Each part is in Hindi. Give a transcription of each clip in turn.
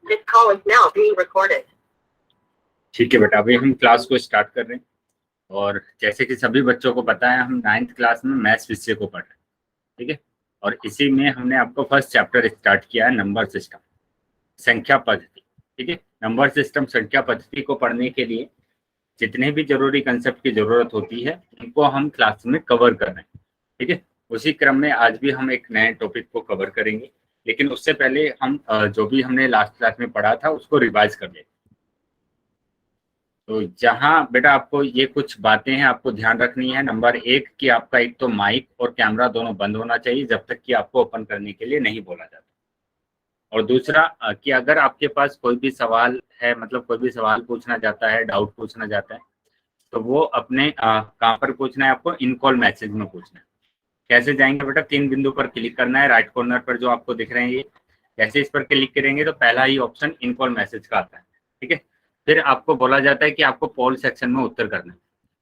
This call is now being recorded. ठीक है बेटा, अभी हम क्लास को स्टार्ट कर रहे हैं और जैसे कि सभी बच्चों को पता है हम 9th क्लास में मैथ्स विषय को पढ़ रहे हैं। ठीक है, और इसी में हमने आपको फर्स्ट चैप्टर स्टार्ट किया है नंबर सिस्टम, संख्या पद्धति। ठीक है, नंबर सिस्टम संख्या पद्धति को पढ़ने के लिए जितने भी जरूरी कंसेप्ट की जरूरत होती है उनको हम क्लास में कवर कर रहे हैं। ठीक है, उसी क्रम में आज भी हम एक नए टॉपिक को कवर करेंगे, लेकिन उससे पहले हम जो भी हमने लास्ट क्लास में पढ़ा था उसको रिवाइज कर लेंगे। तो जहाँ बेटा आपको ये कुछ बातें हैं आपको ध्यान रखनी है। नंबर 1 कि आपका एक तो माइक और कैमरा दोनों बंद होना चाहिए जब तक कि आपको ओपन करने के लिए नहीं बोला जाता। और दूसरा कि अगर आपके पास कोई भी सवाल है, मतलब कोई भी सवाल पूछना चाहता है, डाउट पूछना चाहता है, तो वो अपने कहाँ पर पूछना है आपको, इन कॉल मैसेज में पूछना है। कैसे जाएंगे बेटा, 3 बिंदु पर क्लिक करना है, राइट कॉर्नर पर जो आपको दिख रहे हैं ये, जैसे इस पर क्लिक करेंगे तो पहला ही ऑप्शन इन कॉल मैसेज का आता है। ठीक है, फिर आपको बोला जाता है कि आपको पोल सेक्शन में उत्तर करना है।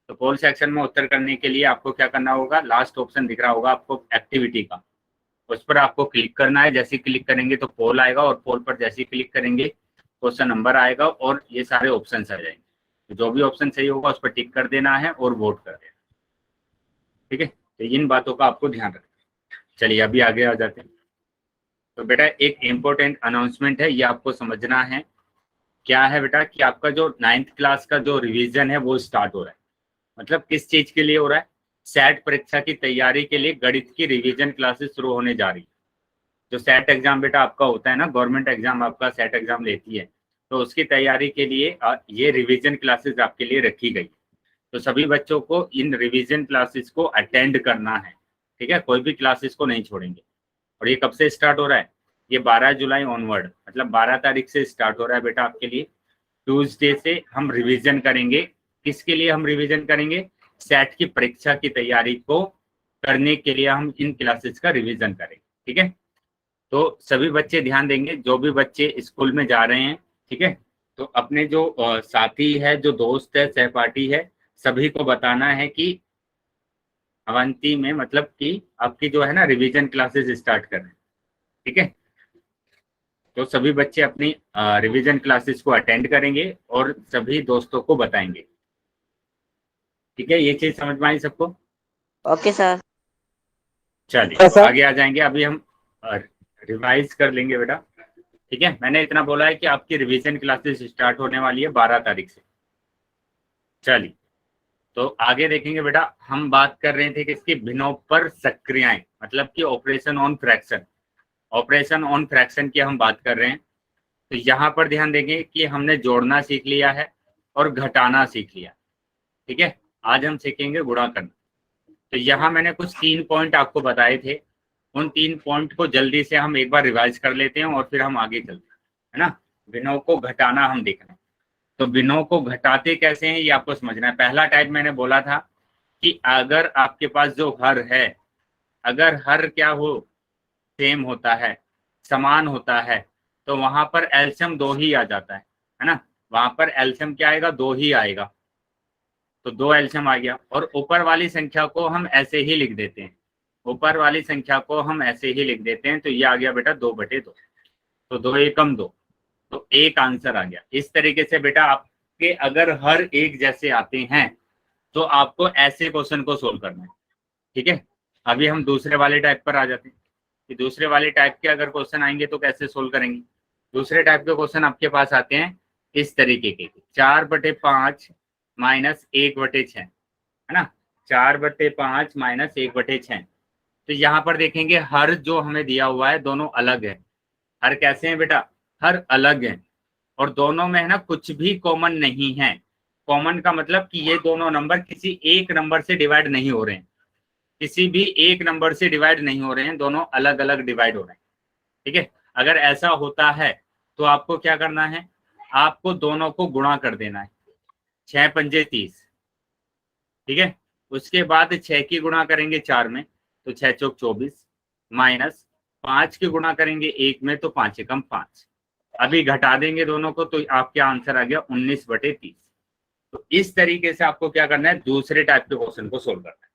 तो पोल सेक्शन में उत्तर करने के लिए आपको क्या करना होगा, लास्ट ऑप्शन दिख रहा होगा आपको एक्टिविटी का, उस पर आपको क्लिक करना है। जैसे क्लिक करेंगे तो पोल आएगा और पोल पर जैसे क्लिक करेंगे क्वेश्चन नंबर आएगा और ये सारे ऑप्शन आ जाएंगे। तो जो भी ऑप्शन सही होगा उस पर टिक कर देना है और वोट कर देना। ठीक है, तो इन बातों का आपको ध्यान रखना। चलिए अभी आगे आ जाते हैं। तो बेटा एक इम्पोर्टेंट अनाउंसमेंट है, ये आपको समझना है। क्या है बेटा कि आपका जो 9th क्लास का जो रिवीजन है वो स्टार्ट हो रहा है। मतलब किस चीज के लिए हो रहा है, सेट परीक्षा की तैयारी के लिए गणित की रिवीजन क्लासेस शुरू होने जा रही है। जो सेट एग्जाम बेटा आपका होता है ना, गवर्नमेंट एग्जाम आपका सेट एग्जाम लेती है, तो उसकी तैयारी के लिए ये रिवीजन क्लासेस आपके लिए रखी गई। तो सभी बच्चों को इन रिवीजन क्लासेस को अटेंड करना है। ठीक है, कोई भी क्लासेस को नहीं छोड़ेंगे। और ये कब से स्टार्ट हो रहा है, ये 12 जुलाई ऑनवर्ड, मतलब 12 तारीख से स्टार्ट हो रहा है बेटा आपके लिए। ट्यूसडे से हम रिवीजन करेंगे। किसके लिए हम रिवीजन करेंगे, सेट की परीक्षा की तैयारी को करने के लिए हम इन क्लासेस का रिवीजन करेंगे। ठीक है, तो सभी बच्चे ध्यान देंगे, जो भी बच्चे स्कूल में जा रहे हैं। ठीक है, तो अपने जो साथी है, जो दोस्त है, सहपाठी है, सभी को बताना है कि अवंती में मतलब कि आपकी जो है ना रिवीजन क्लासेस स्टार्ट कर रहे हैं। ठीक है, तो सभी बच्चे अपनी रिवीजन क्लासेस को अटेंड करेंगे और सभी दोस्तों को बताएंगे। ठीक है, ये चीज समझ में आई सबको? Okay sir. चलिए तो आगे आ जाएंगे। अभी हम रिवाइज कर लेंगे बेटा। ठीक है, मैंने इतना बोला है कि आपकी रिवीजन क्लासेस स्टार्ट होने वाली है 12 तारीख से। चलिए तो आगे देखेंगे बेटा। हम बात कर रहे थे कि इसकी भिन्नों पर सक्रियाएं, मतलब कि operation on fraction, operation on fraction की हम बात कर रहे हैं। तो यहाँ पर ध्यान देंगे कि हमने जोड़ना सीख लिया है और घटाना सीख लिया। ठीक है, आज हम सीखेंगे गुणा करना। तो यहाँ मैंने कुछ 3 पॉइंट आपको बताए थे, उन 3 पॉइंट को जल्दी से हम एक बार रिवाइज कर लेते हैं और फिर हम आगे चलते हैं, है ना। भिन्नों को घटाना हम देखना है। तो भिन्नों को घटाते कैसे हैं ये आपको समझना है। पहला टाइप मैंने बोला था कि अगर आपके पास जो हर है, अगर हर क्या हो, सेम होता है, समान होता है, तो वहां पर एलसीएम 2 ही आ जाता है ना। वहां पर एलसीएम क्या आएगा, 2 ही आएगा। तो 2 एलसीएम आ गया। और ऊपर वाली संख्या को हम ऐसे ही लिख देते हैं, ऊपर वाली संख्या को हम ऐसे ही लिख देते हैं। तो ये आ गया बेटा 2/2। तो 2 एकम 2, तो एक आंसर आ गया। इस तरीके से बेटा आपके अगर हर एक जैसे आते हैं तो आपको ऐसे क्वेश्चन को सोल्व करना है। ठीक है, अभी हम दूसरे वाले टाइप पर आ जाते हैं कि दूसरे वाले टाइप के अगर क्वेश्चन आएंगे तो कैसे सोल्व करेंगे। दूसरे टाइप के क्वेश्चन आपके पास आते हैं इस तरीके के, 4/5 माइनस 1/6, है ना। 4/5 माइनस 1/6। तो यहाँ पर देखेंगे हर जो हमें दिया हुआ है दोनों अलग है। हर कैसे हैं बेटा, हर अलग है और दोनों में है ना कुछ भी कॉमन नहीं है। कॉमन का मतलब कि ये दोनों नंबर किसी एक नंबर से डिवाइड नहीं हो रहे हैं, किसी भी एक नंबर से डिवाइड नहीं हो रहे हैं, दोनों अलग अलग डिवाइड हो रहे हैं। ठीक है, अगर ऐसा होता है तो आपको क्या करना है, आपको दोनों को गुणा कर देना है। 6 पंजे 30। ठीक है, उसके बाद 6 की गुणा करेंगे 4 में तो 6 चौक 24, माइनस 5 की गुणा करेंगे 1 में तो 5 एकम 5। अभी घटा देंगे दोनों को तो आपका आंसर आ गया 19/30। तो इस तरीके से आपको क्या करना है, दूसरे टाइप के क्वेश्चन को सोल्व करना है।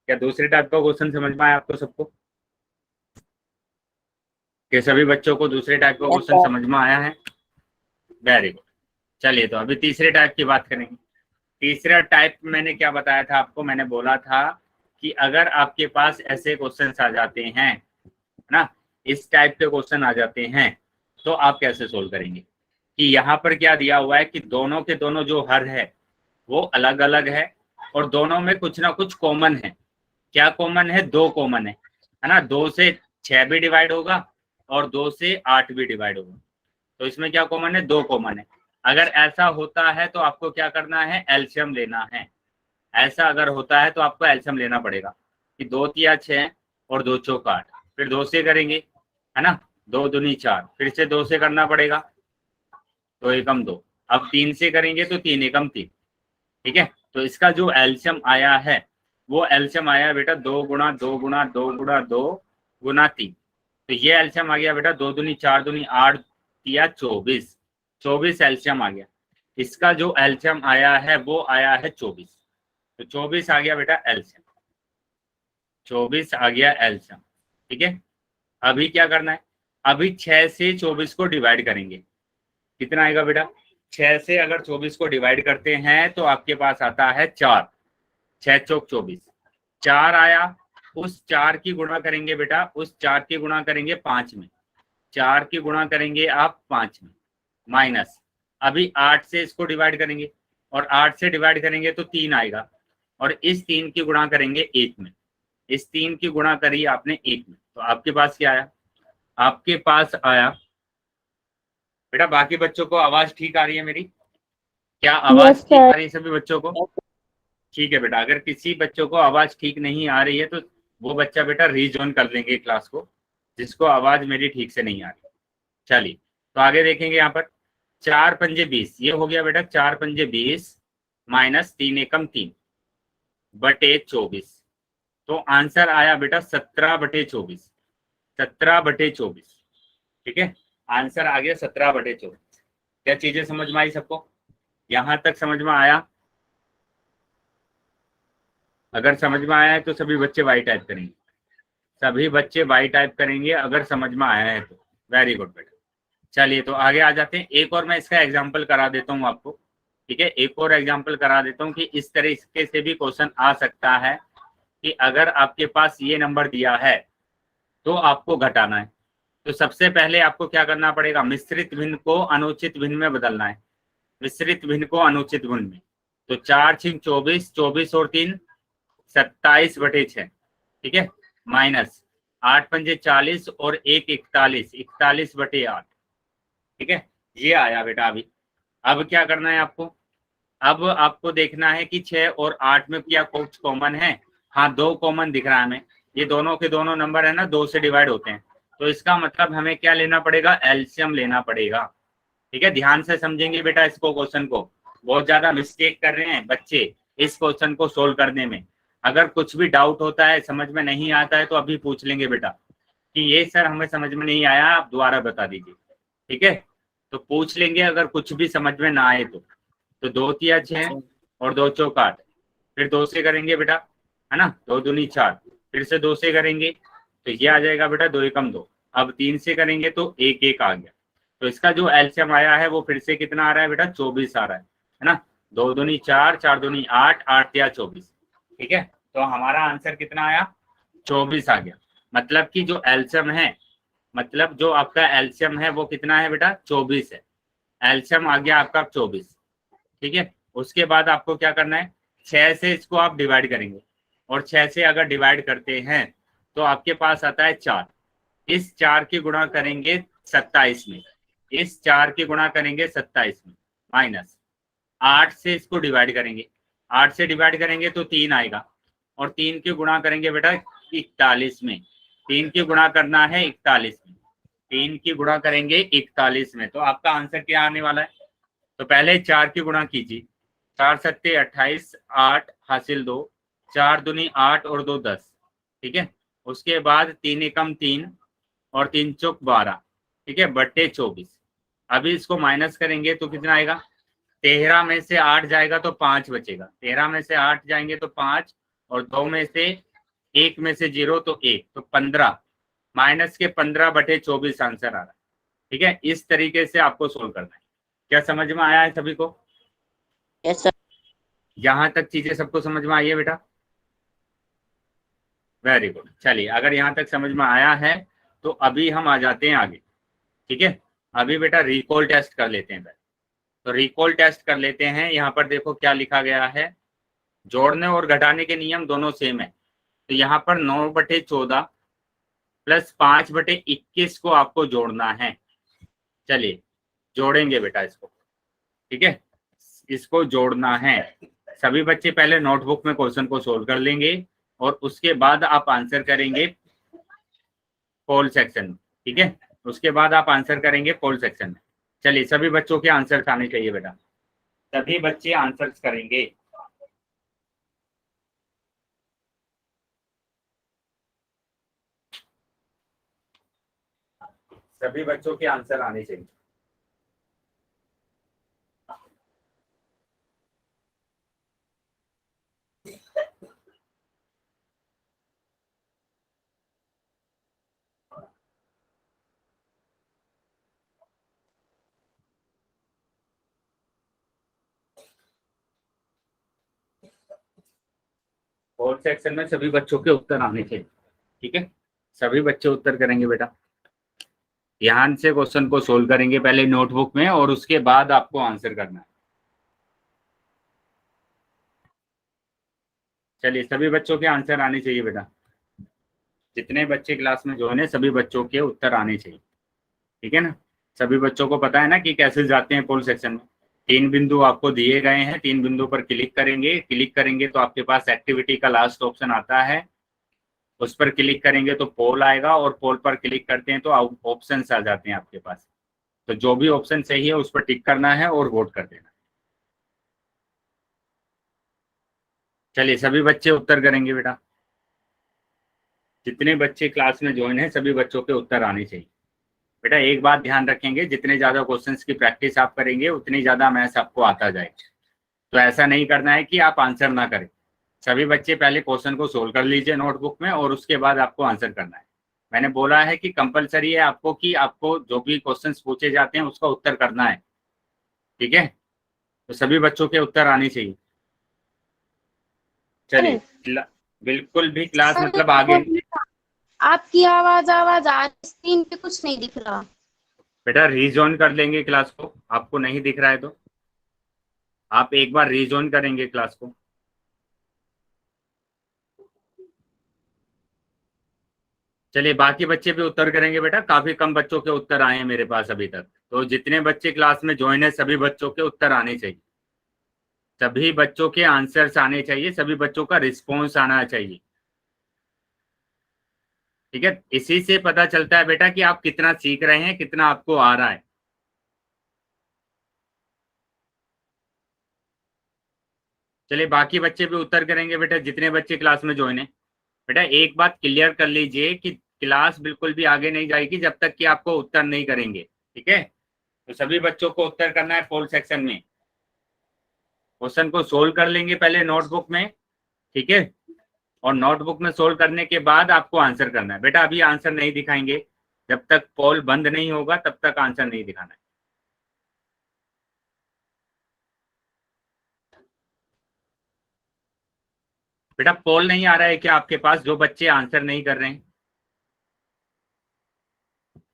क्या दूसरे टाइप का क्वेश्चन समझ में आया आपको सबको? कि सभी बच्चों को दूसरे टाइप का क्वेश्चन समझ में आया है? Very good. चलिए तो अभी तीसरे टाइप की बात करेंगे। तीसरा टाइप मैंने क्या बताया था आपको, मैंने बोला था कि अगर आपके पास ऐसे क्वेश्चंस आ जाते हैं ना, इस टाइप के क्वेश्चन आ जाते हैं तो आप कैसे सोल्व करेंगे। कि यहाँ पर क्या दिया हुआ है कि दोनों के दोनों जो हर है वो अलग अलग है और दोनों में कुछ ना कुछ कॉमन है। क्या कॉमन है? 2 कॉमन है ना। 2 से 6 भी डिवाइड होगा और 2 से 8 भी डिवाइड होगा। तो इसमें क्या कॉमन है? 2 कॉमन है। अगर ऐसा होता है तो आपको क्या करना है? एलसीएम लेना है। ऐसा अगर होता है तो आपको एलसीएम लेना पड़ेगा कि 2 तिया 6 और 2 चौक 8, फिर 2 से करेंगे, है ना। 2 दूनी 4, फिर से 2 से करना पड़ेगा, 2 एकम 2। अब 3 से करेंगे तो 3 एकम 3। ठीक है, तो इसका जो एलसीएम आया है वो एलसीएम आया बेटा 2 गुणा 2 गुणा 2 गुणा 2 गुणा 3। तो ये एलसीएम आ गया बेटा 2 दूनी 4 दूनी 8 तिया 24। 24 एलसीएम आ गया। इसका जो एलसीएम आया है वो आया है 24। तो 24 आ गया बेटा एलसीएम, 24 आ गया एलसीएम। ठीक है, अभी क्या करना है? अभी 6 से 24 को डिवाइड करेंगे। कितना आएगा बेटा? 6 से अगर 24 को डिवाइड करते हैं तो आपके पास आता है 4। 6 चौक 24, 4 आया। उस 4 की गुणा करेंगे बेटा, उस 4 की गुणा करेंगे 5 में। 4 की गुणा करेंगे आप 5 में, माइनस। अभी 8 से इसको डिवाइड करेंगे और 8 से डिवाइड करेंगे तो 3 आएगा और इस 3 की गुणा करेंगे 1 में। इस 3 की गुणा करी आपने 1 में, तो आपके पास क्या आया? आपके पास आया बेटा, बाकी बच्चों को आवाज ठीक आ रही है मेरी? क्या आवाज Yes, ठीक sir. आ रही है सभी बच्चों को? ठीक है बेटा, अगर किसी बच्चों को आवाज ठीक नहीं आ रही है तो वो बच्चा बेटा रीजॉइन कर लेंगे क्लास को, जिसको आवाज मेरी ठीक से नहीं आ रही। चलिए तो आगे देखेंगे। यहाँ पर 4 पंजे 20, ये हो गया बेटा 4 पंजे 20 माइनस 3 एकम 3 बटे 24। तो आंसर आया बेटा 17 बटे 24। 17 बटे 24। ठीक है, आंसर आ गया 17 बटे 24। क्या चीजें समझ में आई सबको? यहां तक समझ में आया? अगर समझ में आया है तो सभी बच्चे वाई टाइप करेंगे। सभी बच्चे वाई टाइप करेंगे अगर समझ में आया है तो। वेरी गुड बेटा। चलिए तो आगे आ जाते हैं। एक और मैं इसका एग्जाम्पल करा देता हूँ आपको। ठीक है, एक और एग्जाम्पल करा देता हूँ कि इस तरीके से भी क्वेश्चन आ सकता है कि अगर आपके पास ये नंबर दिया है तो आपको घटाना है। तो सबसे पहले आपको क्या करना पड़ेगा? मिश्रित भिन्न को अनुचित भिन्न में बदलना है। मिश्रित भिन्न को अनुचित भिन्न में, तो 4 छिंग 24, 24 और 3 27 बटे 6। ठीक है, माइनस 8 पंजे 40 और 1 41, 41 बटे 8। ठीक है, ये आया बेटा। अभी अब क्या करना है आपको? अब आपको देखना है कि 6 और 8 में क्या कुछ कॉमन है। हाँ, 2 कॉमन दिख रहा है हमें। ये दोनों के दोनों नंबर है ना, 2 से डिवाइड होते हैं। तो इसका मतलब हमें क्या लेना पड़ेगा? एलसीएम लेना पड़ेगा। ठीक है, ध्यान से समझेंगे बेटा इसको, क्वेश्चन को। बहुत ज्यादा मिस्टेक कर रहे हैं बच्चे इस क्वेश्चन को सोल्व करने में। अगर कुछ भी डाउट होता है, समझ में नहीं आता है तो अभी पूछ लेंगे बेटा कि ये सर हमें समझ में नहीं आया, आप दोबारा बता दीजिए। ठीक है, तो पूछ लेंगे अगर कुछ भी समझ में ना आए तो 2 तिया 6 और 2 चौक 8, फिर 2 से करेंगे बेटा, है ना। 2 दूनी 4, फिर से 2 से करेंगे तो ये आ जाएगा बेटा 2 एकम 2। अब 3 से करेंगे तो 1 1 आ गया। तो इसका जो एलसीएम आया है वो फिर से कितना आ रहा है बेटा? 24 आ रहा है ना। 2 दूनी 4, 4 दूनी 8, 8 तिया 24। ठीक है, तो हमारा आंसर कितना आया? 24 आ गया। मतलब कि जो एलसीएम है, मतलब जो आपका एलसीएम है वो कितना है बेटा? 24 है। एलसीएम आ गया आपका 24। ठीक है, उसके बाद आपको क्या करना है? 6 से इसको आप डिवाइड करेंगे और 6 से अगर डिवाइड करते हैं तो आपके पास आता है 4। इस 4 की गुणा करेंगे 27 में, इस 4 की गुणा करेंगे 27 में, माइनस 8 से इसको डिवाइड करेंगे। 8 से डिवाइड करेंगे तो 3 आएगा और 3 की गुणा करेंगे बेटा 41 में। 3 की गुणा करना है 41 में, 3 की गुणा करेंगे 41 में। तो आपका आंसर क्या आने वाला है? तो पहले 4 की गुणा कीजिए। 4 सत्ते 28, 8 हासिल 2, 4 दूनी 8 और 2 10। ठीक है, उसके बाद 3 एकम 3 और 3 चौक 12। ठीक है, बट्टे 24। अभी इसको माइनस करेंगे तो कितना आएगा? 13 में से 8 जाएगा तो 5 बचेगा। 13 में से 8 जाएंगे तो 5 और 2 में से 1 में से 0 तो 1, तो 15, माइनस के 15 बटे 24 आंसर आ रहा है। ठीक है, इस तरीके से आपको सोल्व करना है। क्या समझ में आया है सभी को? Yes sir. यहाँ तक चीजें सबको समझ में आई है बेटा? Very good. चलिए, अगर यहाँ तक समझ में आया है तो अभी हम आ जाते हैं आगे। ठीक है, अभी बेटा रिकॉल टेस्ट कर लेते हैं। तो रिकॉल टेस्ट कर लेते हैं। यहाँ पर देखो क्या लिखा गया है, जोड़ने और घटाने के नियम दोनों सेम है। तो यहाँ पर 9/14 प्लस 5/21 को आपको जोड़ना है। चलिए जोड़ेंगे बेटा इसको। ठीक है, इसको जोड़ना है। सभी बच्चे पहले नोटबुक में क्वेश्चन को सोल्व कर लेंगे और उसके बाद आप आंसर करेंगे पोल सेक्शन में। ठीक है, उसके बाद आप आंसर करेंगे पोल सेक्शन में। चलिए, सभी बच्चों के आंसर आने चाहिए बेटा, सभी बच्चे आंसर्स करेंगे। सभी बच्चों के आंसर आने चाहिए। पोल सेक्शन में सभी बच्चों के उत्तर आने चाहिए। ठीक है, सभी बच्चे उत्तर करेंगे बेटा। ध्यान से क्वेश्चन को सोल्व करेंगे पहले नोटबुक में और उसके बाद आपको आंसर करना है। चलिए, सभी बच्चों के आंसर आने चाहिए बेटा। जितने बच्चे क्लास में जो है सभी बच्चों के उत्तर आने चाहिए। ठीक है ना? सभी बच्चों को पता है ना कि कैसे जाते हैं पोल सेक्शन में। 3 बिंदु आपको दिए गए हैं, 3 बिंदु पर क्लिक करेंगे। क्लिक करेंगे तो आपके पास एक्टिविटी का लास्ट ऑप्शन आता है, उस पर क्लिक करेंगे तो पोल आएगा और पोल पर क्लिक करते हैं तो ऑप्शन आ जाते हैं आपके पास। तो जो भी ऑप्शन सही है उस पर टिक करना है और वोट कर देना। चलिए, सभी बच्चे उत्तर करेंगे बेटा। जितने बच्चे क्लास में ज्वाइन है सभी बच्चों के उत्तर आने चाहिए। बेटा एक बात ध्यान रखेंगे, जितने ज्यादा क्वेश्चंस की प्रैक्टिस आप करेंगे उतनी ज्यादा मैथ्स आपको आता जाएगा। तो ऐसा नहीं करना है कि आप आंसर ना करें। सभी बच्चे पहले क्वेश्चन को सोल्व कर लीजिए नोटबुक में और उसके बाद आपको आंसर करना है। मैंने बोला है कि कंपलसरी है आपको कि आपको जो भी क्वेश्चंस पूछे जाते हैं उसका उत्तर करना है। ठीक है, तो सभी बच्चों के उत्तर आने चाहिए। चलिए, बिल्कुल भी क्लास सर, मतलब आगे। आपकी आवाज आवाज आ रही, स्क्रीन पे कुछ नहीं दिख रहा। बेटा रीजॉइन कर लेंगे क्लास को, आपको नहीं दिख रहा है तो आप एक बार रीजॉइन करेंगे क्लास को। चलिए, बाकी बच्चे भी उत्तर करेंगे बेटा। काफी कम बच्चों के उत्तर आए हैं मेरे पास अभी तक। तो जितने बच्चे क्लास में ज्वाइन है सभी बच्चों के उत्तर आने चाहिए, सभी बच्चों के आंसर्स आने चाहिए, सभी बच्चों का रिस्पॉन्स आना चाहिए। ठीक है, इसी से पता चलता है बेटा कि आप कितना सीख रहे हैं, कितना आपको आ रहा है। चलिए, बाकी बच्चे भी उत्तर करेंगे बेटा, जितने बच्चे क्लास में ज्वाइन है। बेटा एक बात क्लियर कर लीजिए कि क्लास बिल्कुल भी आगे नहीं जाएगी जब तक कि आपको उत्तर नहीं करेंगे। ठीक है, तो सभी बच्चों को उत्तर करना है पोल सेक्शन में। क्वेश्चन को सोल्व कर लेंगे पहले नोटबुक में। ठीक है, और नोटबुक में सोल्व करने के बाद आपको आंसर करना है। बेटा अभी आंसर नहीं दिखाएंगे, जब तक पोल बंद नहीं होगा तब तक आंसर नहीं दिखाना है। बेटा पोल नहीं आ रहा है क्या आपके पास, जो बच्चे आंसर नहीं कर रहे हैं?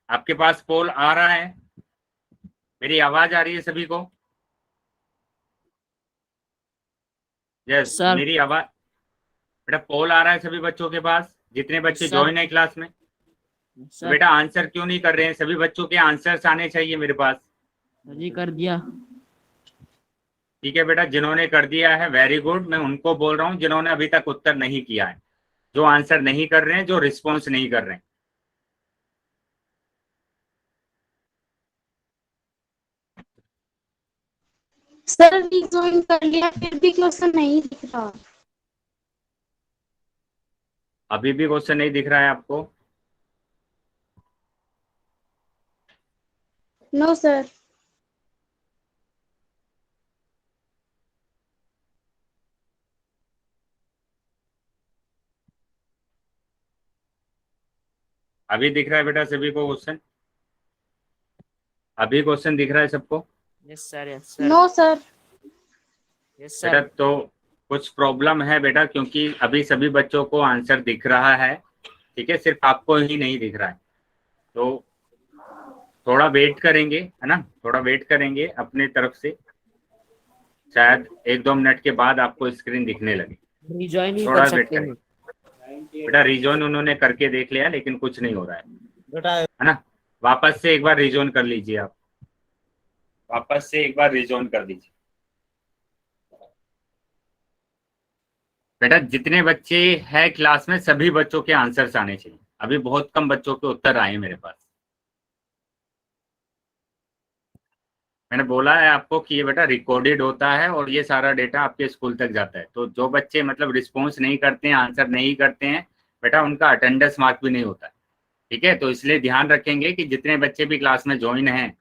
आपके पास पोल आ रहा है? मेरी आवाज आ रही है सभी को? यस, सर मेरी आवाज। बेटा पोल आ रहा है सभी बच्चों के पास, जितने बच्चे सर ज्वाइन है क्लास में? तो सर बेटा आंसर क्यों नहीं कर रहे हैं? सभी बच्चों के आंसर्स आने चाहिए मेरे पास। जी कर दिया। ठीक है बेटा, जिन्होंने कर दिया है वेरी गुड। मैं उनको बोल रहा हूँ जिन्होंने अभी तक उत्तर नहीं किया है, जो आंसर नहीं कर रहे हैं, जो रिस्पॉन्स नहीं कर रहे हैं। सर ज्वाइन कर लिया फिर भी क्वेश्चन नहीं दिख रहा। अभी भी क्वेश्चन नहीं दिख रहा है आपको? No sir. अभी दिख रहा है बेटा सभी को क्वेश्चन? अभी क्वेश्चन दिख रहा है सबको? Yes sir, yes sir, no sir. Yes बेटा सर। तो कुछ प्रॉब्लम है बेटा, क्योंकि अभी सभी बच्चों को आंसर दिख रहा है, ठीक है, सिर्फ आपको ही नहीं दिख रहा है। तो थोड़ा वेट करेंगे, है ना, थोड़ा वेट करेंगे अपने तरफ से, शायद 1-2 मिनट के बाद आपको स्क्रीन दिखने लगे। रिजॉइन ही थोड़ा कर वेट सकते करेंगे हैं बेटा, रिजॉइन उन्होंने करके देख लिया लेकिन कुछ नहीं हो रहा बेटा। है ना। वापस से एक बार रिजॉइन कर लीजिए आप, वापस से एक बार रिजॉइन कर दीजिए। बेटा जितने बच्चे हैं क्लास में सभी बच्चों के आंसर्स आने चाहिए। अभी बहुत कम बच्चों के उत्तर आए मेरे पास। मैंने बोला है आपको कि ये बेटा रिकॉर्डेड होता है और ये सारा डेटा आपके स्कूल तक जाता है। तो जो बच्चे मतलब रिस्पॉन्स नहीं करते हैं, आंसर नहीं करते हैं, बेटा उनका अटेंडेंस मार्क भी नहीं होता है, ठीक है। तो इसलिए ध्यान रखेंगे कि जितने बच्चे भी क्लास में ज्वाइन हैं,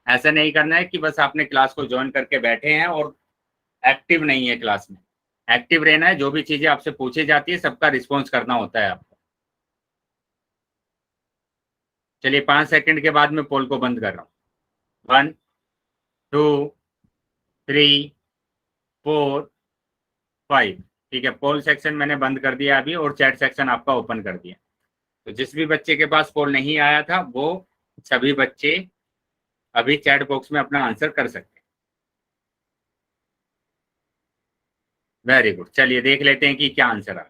ऐसा नहीं करना है कि बस आपने क्लास को ज्वाइन करके बैठे हैं और एक्टिव नहीं है क्लास में। एक्टिव रहना है, जो भी चीजें आपसे पूछी जाती है सबका रिस्पॉन्स करना होता है आपको। चलिए 5 सेकंड के बाद मैं पोल को बंद कर रहा हूँ। 1 2 3 4 5। ठीक है, पोल सेक्शन मैंने बंद कर दिया अभी और चैट सेक्शन आपका ओपन कर दिया। तो जिस भी बच्चे के पास पोल नहीं आया था वो सभी बच्चे अभी चैट बॉक्स में अपना आंसर कर सकते हैं। वेरी गुड, चलिए देख लेते हैं कि क्या आंसर आ।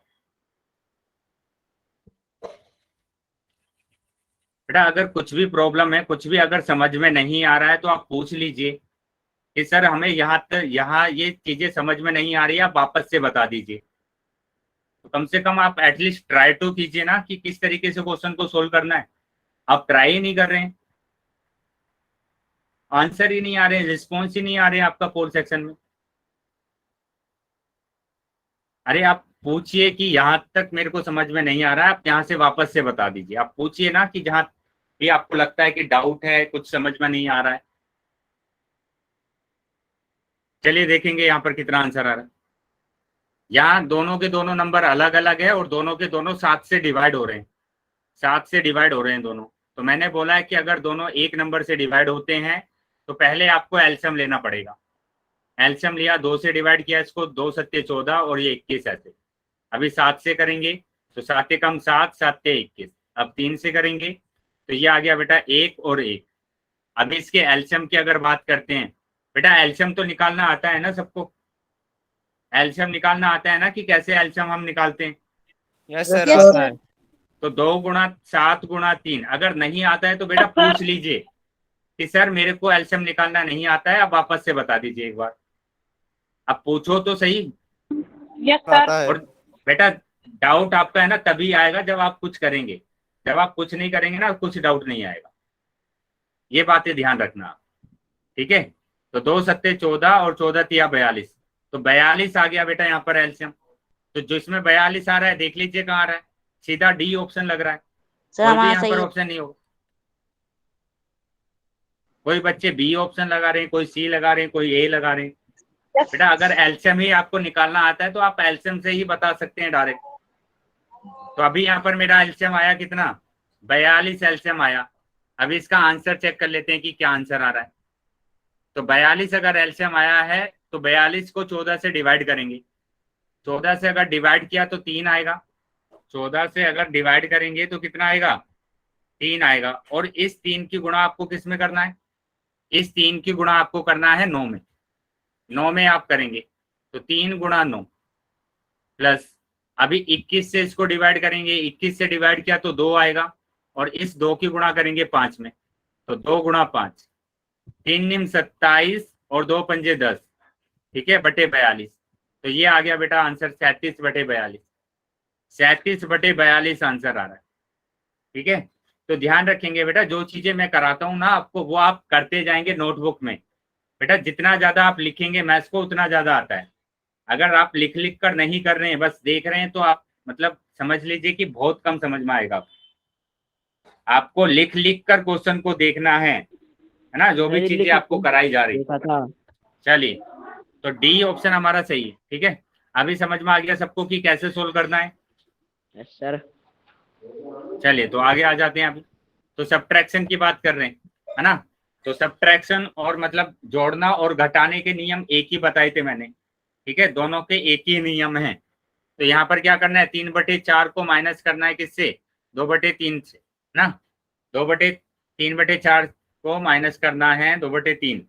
बेटा अगर कुछ भी प्रॉब्लम है, कुछ भी अगर समझ में नहीं आ रहा है तो आप पूछ लीजिए कि सर हमें यहाँ ये चीजें समझ में नहीं आ रही है, आप वापस से बता दीजिए। तो कम से कम आप एटलीस्ट ट्राई तो कीजिए ना कि किस तरीके से क्वेश्चन को सोल्व करना है। आप ट्राई ही नहीं कर रहे हैं, आंसर ही नहीं आ रहे हैं, रिस्पॉन्स ही नहीं आ रहे हैं आपका पोल सेक्शन में। अरे आप पूछिए कि यहाँ तक मेरे को समझ में नहीं आ रहा है, आप यहाँ से वापस से बता दीजिए। आप पूछिए ना कि जहाँ भी आपको लगता है कि डाउट है, कुछ समझ में नहीं आ रहा है। चलिए देखेंगे यहाँ पर कितना आंसर आ रहा है। यहाँ दोनों के दोनों नंबर अलग अलग है और दोनों के दोनों 7 से डिवाइड हो रहे हैं, 7 से डिवाइड हो रहे हैं दोनों। तो मैंने बोला है कि अगर दोनों एक नंबर से डिवाइड होते हैं तो पहले आपको एलसीएम लेना पड़ेगा। एलसीएम लिया, 2 से डिवाइड किया इसको, 2 सत्ते 14 और ये 21 ऐसे। अभी 7 से करेंगे तो 7 कम 7, 7 21। अब 3 से करेंगे तो ये आ गया बेटा 1 और 1। अभी इसके एलसीएम की अगर बात करते हैं, बेटा एलसीएम तो निकालना आता है ना सबको, एलसीएम निकालना आता है ना कि कैसे एलसीएम हम निकालते हैं। यस सर, Yes, आता sir. है। तो 2 गुणा 7 गुणा 3, अगर नहीं आता है तो बेटा पूछ लीजिए कि सर मेरे को एलसीएम निकालना नहीं आता है, आप वापस से बता दीजिए एक बार। अब पूछो तो सही। Yes, sir. आता है। और बेटा डाउट आपका है ना तभी आएगा जब आप कुछ करेंगे, जब आप कुछ नहीं करेंगे ना कुछ डाउट नहीं आएगा। ये बातें ध्यान रखना आप, ठीक है। तो 2 सत्ते 14 और 14 तिया 42, तो 42 आ गया बेटा यहाँ पर एलसीएम। तो जो इसमें 42 आ रहा है देख लीजिए कहाँ आ रहा है, सीधा डी ऑप्शन लग रहा है, सर कोई भी हमारा यहाँ पर सही। ऑप्शन नहीं होगा। कोई बच्चे बी ऑप्शन लगा रहे हैं, कोई सी लगा रहे हैं, कोई ए लगा रहे हैं। Yes. बेटा अगर एलसीएम ही आपको निकालना आता है तो आप एलसीएम से ही बता सकते हैं डायरेक्ट। तो अभी यहाँ पर मेरा एलसीएम आया कितना, 42 एलसीएम आया। अभी इसका आंसर चेक कर लेते हैं कि क्या आंसर आ रहा है। तो 42 अगर एलसीएम आया है तो 42 को 14 से डिवाइड करेंगे, 14 से अगर डिवाइड किया तो 3 आएगा, 14 से अगर डिवाइड करेंगे तो कितना आएगा, 3 आएगा। और इस 3 की गुणा आपको किस में करना है, इस 3 की गुणा आपको करना है 9 में, 9 में आप करेंगे तो 3 गुणा 9 प्लस अभी 21 से इसको डिवाइड करेंगे, 21 से डिवाइड किया तो 2 आएगा और इस 2 की गुणा करेंगे 5 में, तो 2 गुणा 5, 3 निम 27 और 2 पंजे 10, ठीक है, बटे 42। तो ये आ गया बेटा आंसर 37 बटे 42, 37 बटे 42 आंसर आ रहा है, ठीक है। तो ध्यान रखेंगे बेटा जो चीजें मैं कराता हूँ ना आपको वो आप करते जाएंगे नोटबुक में। बेटा जितना ज्यादा आप लिखेंगे मैथ्स को उतना ज्यादा आता है। अगर आप लिख लिख कर नहीं कर रहे हैं बस देख रहे हैं तो आप मतलब समझ लीजिए कि बहुत कम समझ में आएगा। आपको लिख लिख कर क्वेश्चन को देखना है ना, जो भी चीजें आपको कराई जा रही। देखा था। चलिए तो डी ऑप्शन हमारा सही है, ठीक है। अभी समझ में आ गया सबको कि कैसे सोल्व करना है। Yes sir. चलिए तो आगे आ जाते हैं। अभी तो सब्ट्रैक्शन की बात कर रहे हैं, है ना। तो सब्ट्रैक्शन और मतलब जोड़ना और घटाने के नियम एक ही बताए थे मैंने, ठीक है, दोनों के एक ही नियम हैं। तो यहाँ पर क्या करना है, 3/4 को माइनस करना है किससे, 2/3 से ना, 3/4 को माइनस करना है 2/3।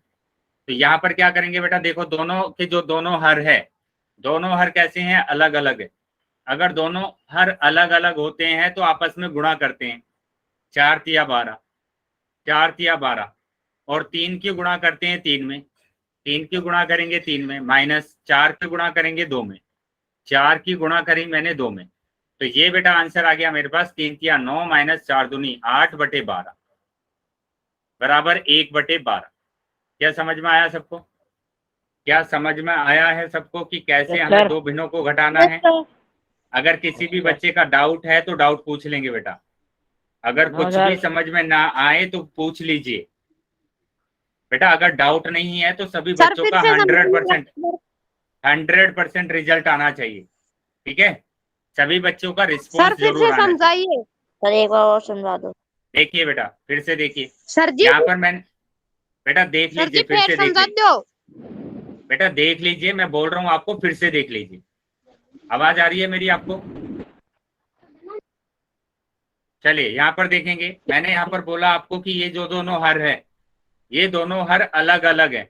तो यहाँ पर क्या करेंगे बेटा, देखो दोनों के जो दोनों हर है, दोनों हर कैसे हैं, अलग अलग है। अगर दोनों हर अलग अलग होते हैं तो आपस में गुणा करते हैं, 4 तिया 12, 4 तिया 12, और 3 की गुणा करते हैं 3 में, 3 की गुणा करेंगे 3 में, माइनस 4 की गुणा करेंगे 2 में, 4 की गुणा करी मैंने 2 में। तो ये बेटा आंसर आ गया मेरे पास, 3 तिया 9 माइनस 4 दूनी 8/12 बराबर 1/12। क्या समझ में आया सबको, क्या समझ में आया है सबको कि कैसे Yes, हमें sir. दो भिन्नों को घटाना यस है। सर। अगर किसी भी Yes, sir. बच्चे का डाउट है तो डाउट पूछ लेंगे बेटा, अगर No, कुछ sir. भी समझ में ना आए तो पूछ लीजिए बेटा। अगर डाउट नहीं है तो सभी सर बच्चों फिर का से 100% रिजल्ट आना चाहिए, ठीक है। सभी बच्चों का सर रिस्पॉन्स फिर जरूर से आना चाहिए। समझाइए। सर एक बार और समझा दो। देखिए बेटा, फिर से देखिए, सर जी, यहाँ पर मैंने बेटा देख सर लीजिए, जी फिर फिर से देख समझा लीजिए दो। बेटा, देख लीजिए, मैं बोल रहा हूँ आपको, फिर से देख लीजिए। आवाज आ रही है मेरी आपको? चलिए यहाँ पर देखेंगे, मैंने यहाँ पर बोला आपको कि ये जो दोनों हर है, ये दोनों हर अलग अलग है,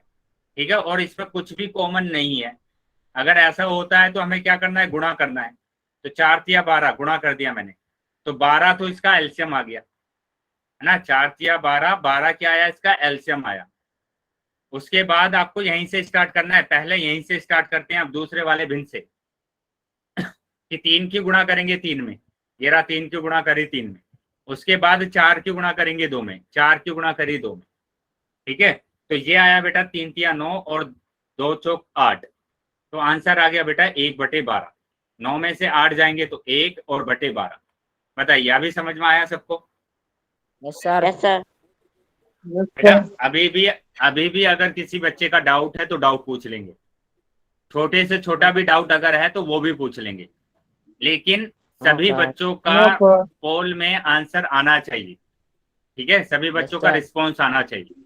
ठीक है, और इसमें कुछ भी कॉमन नहीं है। अगर ऐसा होता है तो हमें क्या करना है, गुणा करना है। तो 4 तिया 12 गुणा कर दिया मैंने, तो 12 तो इसका एलसीएम आ गया है ना, 4 तिया 12, 12 क्या आया, इसका एलसीएम आया। उसके बाद आपको यहीं से स्टार्ट करना है, पहले यहीं से स्टार्ट करते हैं आप दूसरे वाले भिन्न से, कि 3 की गुणा करेंगे 3 में, ये रहा 3 की गुणा करी 3 में, उसके बाद 4 की गुणा करेंगे 2 में, 4 की गुणा करी 2 में, ठीक है। तो ये आया बेटा 3 तिया 9 और 2 चौक 8, तो आंसर आ गया बेटा 1/12। 9 में से 8 जाएंगे तो 1 और बटे 12। बताइए, अभी समझ में आया सबको? Yes, sir. Yes sir. बेटा अभी भी अगर किसी बच्चे का डाउट है तो डाउट पूछ लेंगे, छोटे से छोटा भी डाउट अगर है तो वो भी पूछ लेंगे, लेकिन सभी sir. बच्चों का पोल में आंसर आना चाहिए, ठीक है, सभी बच्चों का sir. रिस्पॉन्स आना चाहिए।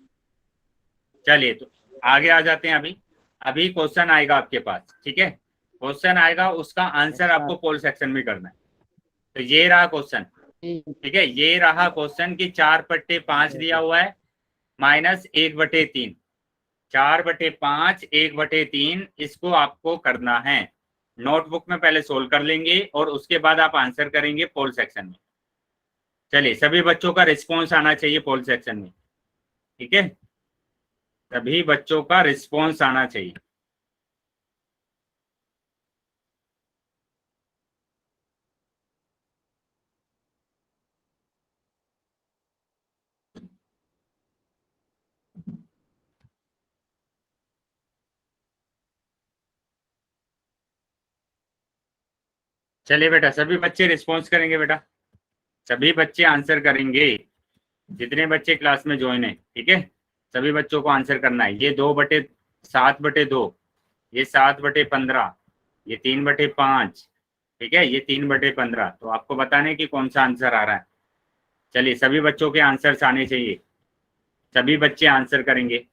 चलिए तो आगे आ जाते हैं। अभी क्वेश्चन आएगा आपके पास, ठीक है, क्वेश्चन आएगा, उसका आंसर Yes, आपको पोल सेक्शन में करना है। तो ये रहा क्वेश्चन, ठीक है, ये रहा क्वेश्चन की 4/5 दिया हुआ है माइनस 1/3, 4/5 1/3, इसको आपको करना है। नोटबुक में पहले सोल्व कर लेंगे और उसके बाद आप आंसर करेंगे पोल सेक्शन में। चलिए, सभी बच्चों का रिस्पॉन्स आना चाहिए पोल सेक्शन में, ठीक है, सभी बच्चों का रिस्पॉन्स आना चाहिए। चलिए बेटा, सभी बच्चे रिस्पॉन्स करेंगे बेटा, सभी बच्चे आंसर करेंगे, जितने बच्चे क्लास में ज्वाइन है, ठीक है, सभी बच्चों को आंसर करना है। ये 7/2, ये 7/15, ये 3/5, ठीक है, ये 3/15। तो आपको बताने की कौन सा आंसर आ रहा है। चलिए, सभी बच्चों के आंसर्स आने चाहिए, सभी बच्चे आंसर करेंगे,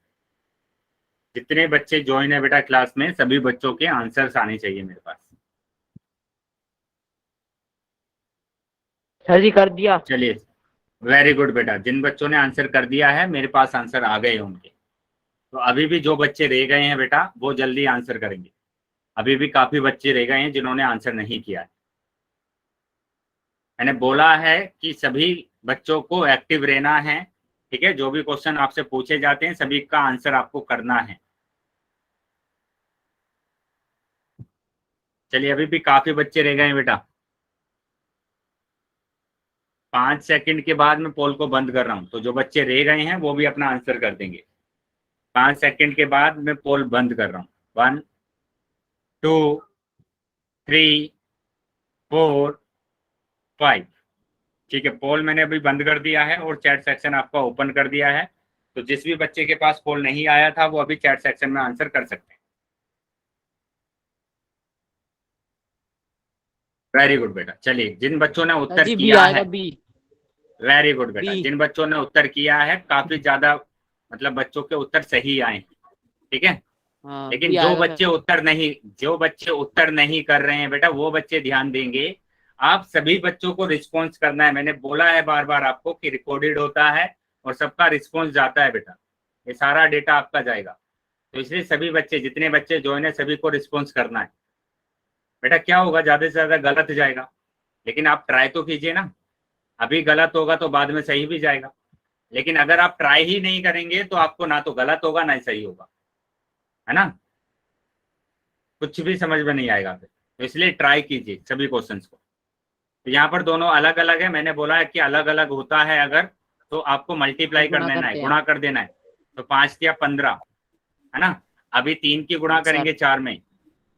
जितने बच्चे ज्वाइन है बेटा क्लास में, सभी बच्चों के आंसर्स आने चाहिए मेरे पास। सर जी कर दिया। चलिए, वेरी गुड बेटा, जिन बच्चों ने आंसर कर दिया है मेरे पास आंसर आ गए उनके। तो अभी भी जो बच्चे रह गए हैं बेटा वो जल्दी आंसर करेंगे, अभी भी काफी बच्चे रह गए हैं जिन्होंने आंसर नहीं किया है। मैंने बोला है कि सभी बच्चों को एक्टिव रहना है, ठीक है, जो भी क्वेश्चन आपसे पूछे जाते हैं सभी का आंसर आपको करना है। चलिए, अभी भी काफी बच्चे रह गए हैं बेटा, 5 सेकंड के बाद मैं पोल को बंद कर रहा हूं, तो जो बच्चे रह गए हैं वो भी अपना आंसर कर देंगे। 5 सेकंड के बाद मैं पोल बंद कर रहा हूं। 1 2 3 4 5, ठीक है, पोल मैंने अभी बंद कर दिया है और चैट सेक्शन आपका ओपन कर दिया है। तो जिस भी बच्चे के पास पोल नहीं आया था वो अभी चैट सेक्शन में आंसर कर सकते हैं। वेरी गुड बेटा। चलिए, जिन बच्चों ने उत्तर जी बी किया आएगा है, बी। वेरी गुड बेटा, बी। जिन बच्चों ने उत्तर किया है, काफी ज्यादा मतलब बच्चों के उत्तर सही आए, ठीक है। हाँ लेकिन भी जो आएगा बच्चे उत्तर नहीं कर रहे हैं बेटा, वो बच्चे ध्यान देंगे। आप सभी बच्चों को रिस्पॉन्स करना है। मैंने बोला है बार बार आपको कि रिकॉर्डेड होता है और सबका रिस्पॉन्स जाता है बेटा, ये सारा डेटा आपका जाएगा। तो इसलिए सभी बच्चे, जितने बच्चे ज्वाइन है, सभी को रिस्पॉन्स करना है बेटा। क्या होगा, ज्यादा से ज्यादा गलत जाएगा, लेकिन आप ट्राई तो कीजिए ना। अभी गलत होगा तो बाद में सही भी जाएगा, लेकिन अगर आप ट्राई ही नहीं करेंगे तो आपको ना तो गलत होगा ना ही सही होगा, है ना। कुछ भी समझ में नहीं आएगा फिर। तो इसलिए ट्राई कीजिए सभी क्वेश्चंस को। तो यहाँ पर दोनों अलग अलग है, मैंने बोला है कि अलग अलग होता है अगर, तो आपको मल्टीप्लाई कर गुणा देना है, करते हैं। गुणा कर देना है। तो 5 या 15, है ना। अभी 3 की गुणा सर। करेंगे 4 में,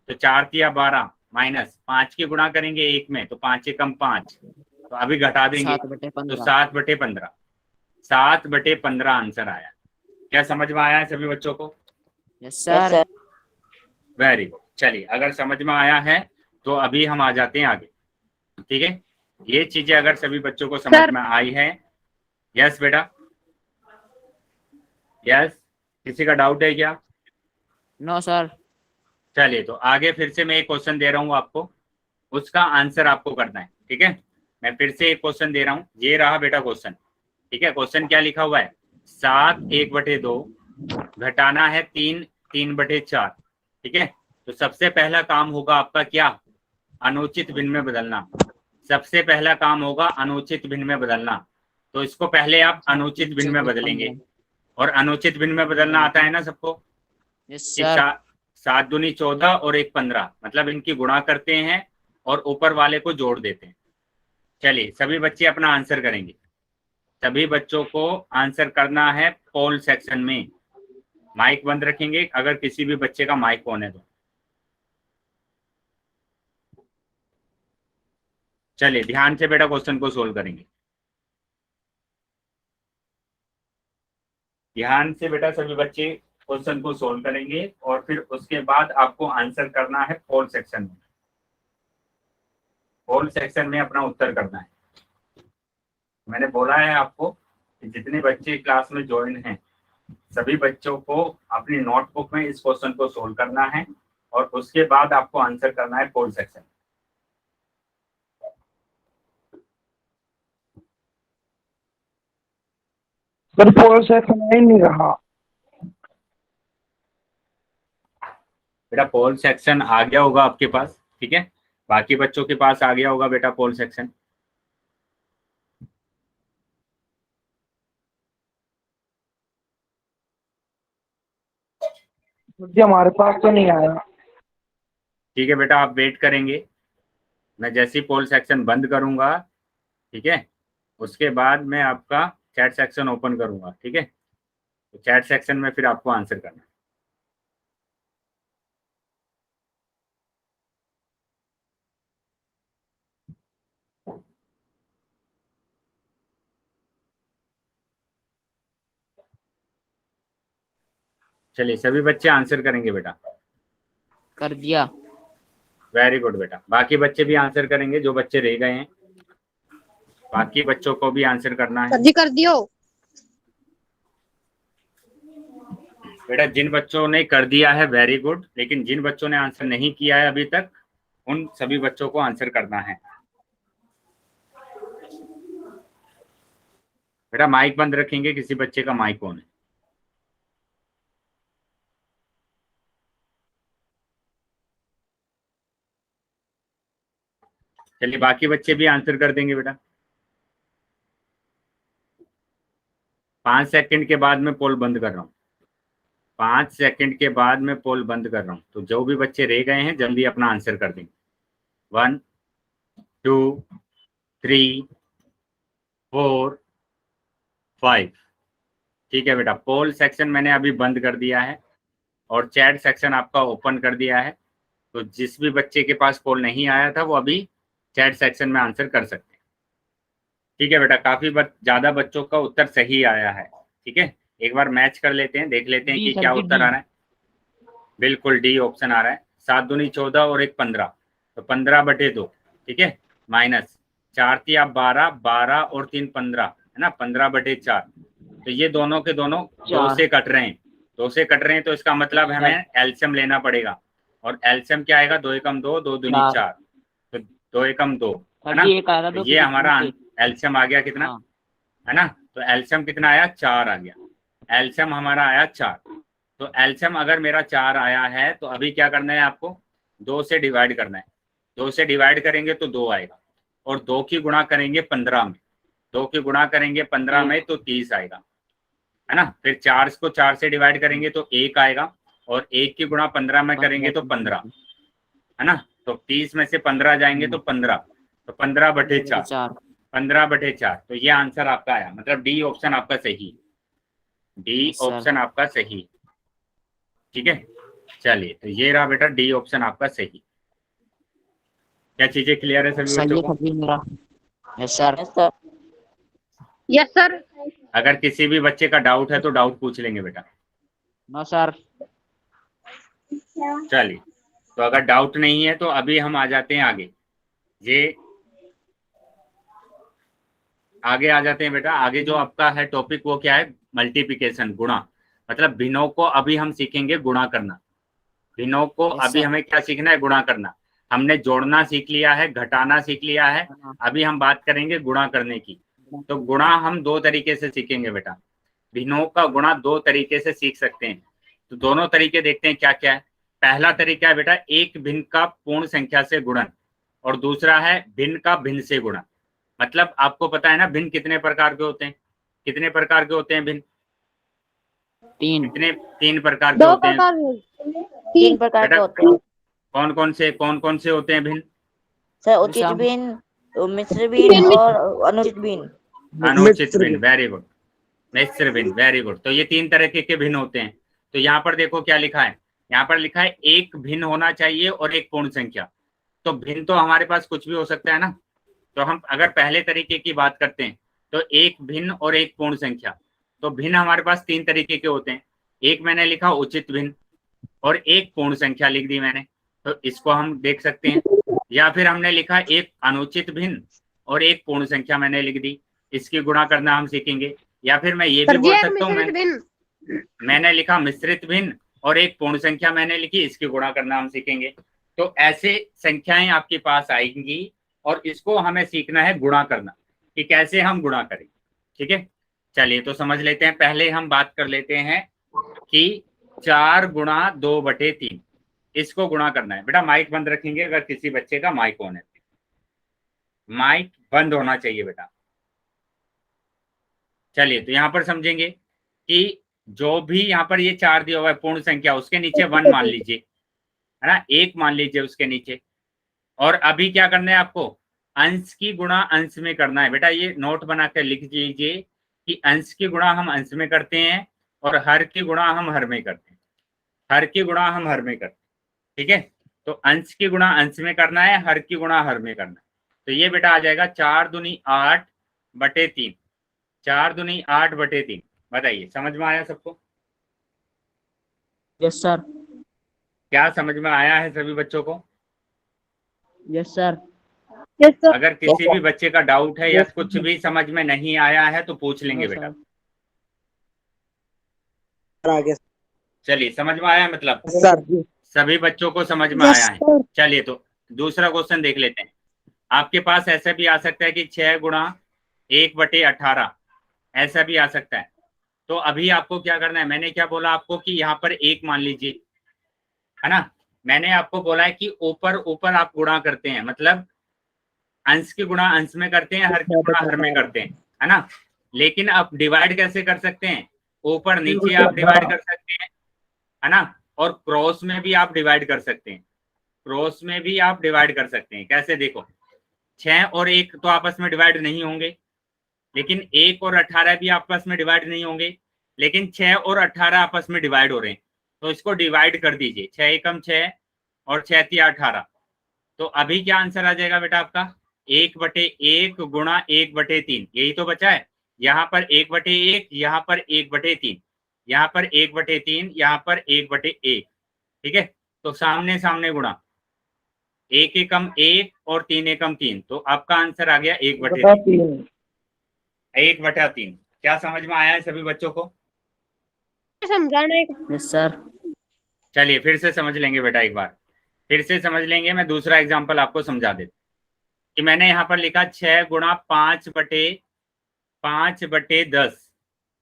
तो 4 या 12 माइनस 5 की गुणा करेंगे 1 में, तो 5 एकम 5, तो अभी घटा देंगे, 7/15। तो 7/15, 7/15 आंसर आया। क्या समझ में आया है सभी बच्चों को? Yes sir. Very good. चलिए, अगर समझ में आया है तो अभी हम आ जाते हैं आगे, ठीक है। ये चीजें अगर सभी बच्चों को समझ सर। में आई है, यस बेटा, यस, किसी का डाउट है क्या? No sir. चलिए, तो आगे फिर से मैं एक क्वेश्चन दे रहा हूँ आपको, उसका आंसर आपको करना है, ठीक है। मैं फिर से एक क्वेश्चन दे रहा हूँ, ये रहा बेटा क्वेश्चन, ठीक है। क्वेश्चन क्या लिखा हुआ है? 7 1/2 घटाना है 3 3/4, ठीक है। तो सबसे पहला काम होगा आपका क्या? अनुचित भिन्न में बदलना। सबसे पहला काम होगा अनुचित भिन्न में बदलना। तो इसको पहले आप अनुचित भिन्न में बदलेंगे, और अनुचित भिन्न में बदलना आता है ना सबको? यस कि सर। 7 दूनी 14 और 1 15, मतलब इनकी गुणा करते हैं और ऊपर वाले को जोड़ देते हैं। चलिए, सभी बच्चे अपना आंसर करेंगे। सभी बच्चों को आंसर करना है पोल सेक्शन में। माइक बंद रखेंगे अगर किसी भी बच्चे का माइक ऑन है तो। चलिए, ध्यान से बेटा क्वेश्चन को सोल्व करेंगे। ध्यान से बेटा सभी बच्चे क्वेश्चन को सोल्व करेंगे, और फिर उसके बाद आपको आंसर करना है पोल सेक्शन में। पोल सेक्शन में अपना उत्तर करना है। मैंने बोला है आपको कि जितने बच्चे क्लास में ज्वाइन हैं, सभी बच्चों को अपनी नोटबुक में इस क्वेश्चन को सोल्व करना है, और उसके बाद आपको आंसर करना है पोल सेक्शन। सर पोल सेक्शन ही नहीं रहा। बेटा पोल सेक्शन आ गया होगा आपके पास, ठीक है। बाकी बच्चों के पास आ गया होगा बेटा पोल सेक्शन। जी हमारे पास तो नहीं आया। ठीक है बेटा, आप वेट करेंगे, मैं जैसे ही पोल सेक्शन बंद करूंगा, ठीक है, उसके बाद मैं आपका चैट सेक्शन ओपन करूंगा, ठीक है। तो चैट सेक्शन में फिर आपको आंसर करना है। चलिए, सभी बच्चे आंसर करेंगे बेटा। कर दिया। वेरी गुड बेटा। बाकी बच्चे भी आंसर करेंगे, जो बच्चे रह गए हैं, बाकी बच्चों को भी आंसर करना है। जी कर दियो। बेटा जिन बच्चों ने कर दिया है वेरी गुड, लेकिन जिन बच्चों ने आंसर नहीं किया है अभी तक, उन सभी बच्चों को आंसर करना है। बेटा माइक बंद रखेंगे, किसी बच्चे का माइक ऑन है। चलिए, बाकी बच्चे भी आंसर कर देंगे बेटा। 5 सेकंड के बाद मैं पोल बंद कर रहा हूँ। 5 सेकंड के बाद मैं पोल बंद कर रहा हूँ, तो जो भी बच्चे रह गए हैं जल्दी अपना आंसर कर देंगे। 1 2 3 4 5। ठीक है बेटा, पोल सेक्शन मैंने अभी बंद कर दिया है और चैट सेक्शन आपका ओपन कर दिया है। तो जिस भी बच्चे के पास पोल नहीं आया था वो अभी चैट सेक्शन में आंसर कर सकते हैं। ठीक है बेटा, काफी ज्यादा बच्चों का उत्तर सही आया है। ठीक है, एक बार मैच कर लेते हैं, देख लेते हैं डी कि सर क्या जी, उत्तर डी। आ रहा है। बिल्कुल डी ऑप्शन आ रहा है। 7 दूनी 14 और 1 15, तो 15/2, ठीक है, माइनस 4 तिया 12, 12 और 3 15, है ना, 15/4, तो ये दोनों के दोनों 2 4 से कट रहे हैं, 2 से कट रहे हैं, तो इसका मतलब हमें एलसीएम लेना पड़ेगा। और एलसीएम क्या आएगा? 2 एकम 2, 2 दूनी 4, तो 2 एकम 2, है ना? 31 आएगा। तो ये हमारा एलसीएम आ गया कितना, हाँ। है ना? तो एलसीएम कितना आया? 4 आ गया। एलसीएम हमारा आया 4। तो एलसीएम अगर मेरा 4 आया है तो अभी क्या करना है आपको? 2 से डिवाइड करना है। 2 से डिवाइड करेंगे तो 2 आएगा, और 2 की गुणा करेंगे 15 में, 2 की गुणा करेंगे 15 में तो 30 आएगा, है ना? फिर 4 को 4 से डिवाइड करेंगे तो 1 आएगा, और 1 की गुणा 15 में करेंगे तो 15, है ना? तो 30 में से 15 जाएंगे तो 15, तो 15/4, 15/4। तो ये आंसर आपका आया, मतलब डी ऑप्शन आपका सही, डी ऑप्शन आपका सही। ठीक है, चलिए, तो ये रहा बेटा डी ऑप्शन आपका सही। क्या चीजें क्लियर है सभी बच्चों को? Yes sir. Yes sir. अगर किसी भी बच्चे का डाउट है तो डाउट पूछ लेंगे बेटा। No sir. चलिए, तो अगर डाउट नहीं है तो अभी हम आ जाते हैं आगे। ये आगे आ जाते हैं बेटा। आगे जो आपका है टॉपिक वो क्या है? मल्टीप्लिकेशन, गुणा। मतलब भिन्नों को अभी हम सीखेंगे गुणा करना। भिन्नों को अभी हमें क्या सीखना है? गुणा करना। हमने जोड़ना सीख लिया है, घटाना सीख लिया है, अभी हम बात करेंगे गुणा करने की। तो गुणा हम 2 तरीके से सीखेंगे बेटा। भिन्नों का गुणा 2 तरीके से सीख सकते हैं। तो दोनों तरीके देखते हैं क्या क्या है। पहला तरीका है बेटा एक भिन्न का पूर्ण संख्या से गुणन, और दूसरा है भिन्न का भिन्न से गुणन। मतलब आपको पता है ना भिन्न कितने प्रकार के होते हैं? कितने प्रकार के होते हैं भिन्न? 3 कितने? 3 प्रकार के होते हैं। 3 प्रकार के होते हैं कौन कौन से होते हैं भिन्न? सर। उचित भिन्न, मिश्र भिन्न और अनुचित भिन्न। अनुचित भिन्न, वेरी गुड। मिश्र भिन्न, वेरी गुड। तो ये 3 तरह के भिन्न होते हैं। तो यहाँ पर देखो क्या लिखा है, यहाँ पर लिखा है एक भिन्न होना चाहिए और एक पूर्ण संख्या। तो भिन्न तो हमारे पास कुछ भी हो सकता है ना। तो हम अगर पहले तरीके की बात करते हैं तो एक भिन्न और एक पूर्ण संख्या। तो भिन्न हमारे पास 3 तरीके के होते हैं। एक मैंने लिखा उचित भिन्न, और एक पूर्ण संख्या लिख दी मैंने, तो इसको हम देख सकते हैं। या फिर हमने लिखा एक अनुचित भिन्न और एक पूर्ण संख्या मैंने लिख दी, इसकी गुणा करना हम सीखेंगे। या फिर मैं ये भी बोल सकता हूँ मैंने लिखा मिश्रित भिन्न और एक पूर्ण संख्या मैंने लिखी, इसकी गुणा करना हम सीखेंगे। तो ऐसे संख्याएं आपके पास आएंगी और इसको हमें सीखना है गुणा करना, कि कैसे हम गुणा करें। ठीक है, चलिए तो समझ लेते हैं। पहले हम बात कर लेते हैं कि 4 गुणा 2/3, इसको गुणा करना है। बेटा माइक बंद रखेंगे अगर किसी बच्चे का माइक ऑन है, माइक बंद होना चाहिए बेटा। चलिए, तो यहाँ पर समझेंगे कि जो भी यहाँ पर ये 4 दिया हुआ है पूर्ण संख्या, उसके नीचे 1 मान लीजिए, है ना, 1 मान लीजिए उसके नीचे। और अभी क्या करना है आपको? अंश की गुणा अंश में करना है। बेटा ये नोट बना कर लिख लीजिए कि अंश की गुणा हम अंश में करते हैं और हर की गुणा हम हर में करते हैं। हर की गुणा हम हर में करते हैं। ठीक है, तो अंश की गुणा अंश में करना है, हर की गुणा हर में करना है। तो ये बेटा आ जाएगा 4 दूनी 8/3, 4 दूनी 8/3। बताइए, समझ में आया सबको? Yes sir. क्या समझ में आया है सभी बच्चों को? Yes sir. Yes sir. अगर किसी भी बच्चे का डाउट है या कुछ भी समझ में नहीं आया है तो पूछ लेंगे बेटा। चलिए, समझ में आया? मतलब सभी बच्चों को समझ में आया है। चलिए, तो दूसरा क्वेश्चन देख लेते हैं। आपके पास ऐसा भी आ सकता है कि 6 गुणा 1/18, ऐसा भी आ सकता है। तो अभी आपको क्या करना है? मैंने क्या बोला आपको कि यहाँ पर 1 मान लीजिए, है ना। मैंने आपको बोला है कि ऊपर ऊपर आप गुणा करते हैं, मतलब अंश की गुणा अंश में करते हैं, हर की गुणा हर में करते हैं, है ना। लेकिन आप डिवाइड कैसे कर सकते हैं? ऊपर नीचे आप डिवाइड कर सकते हैं, है ना। और क्रॉस में भी आप डिवाइड कर सकते हैं, क्रॉस में भी आप डिवाइड कर सकते हैं। कैसे? देखो, 6 और 1 तो आपस में डिवाइड नहीं होंगे, लेकिन 1 और 18 भी आपस में डिवाइड नहीं होंगे, लेकिन 6 और 18 आपस में डिवाइड हो रहे हैं। तो इसको डिवाइड कर दीजिए, 6 एकम 6 और 6 तिया 18। तो अभी क्या आंसर आ जाएगा बेटा आपका? 1/1 गुणा 1/3, यही तो बचा है। यहाँ पर 1/1, यहाँ पर 1/3, यहाँ पर 1/3, यहाँ पर 1/1। ठीक है, तो सामने सामने गुणा, 1 एकम 1 और 3 एकम 3, तो आपका आंसर आ गया 1/3। 1/3। क्या समझ में आया है सभी बच्चों को? समझाना एक यस सर। चलिए फिर से समझ लेंगे बेटा, एक बार फिर से समझ लेंगे। मैं दूसरा एग्जांपल आपको समझा देता कि मैंने यहाँ पर लिखा 6 गुणा 5/10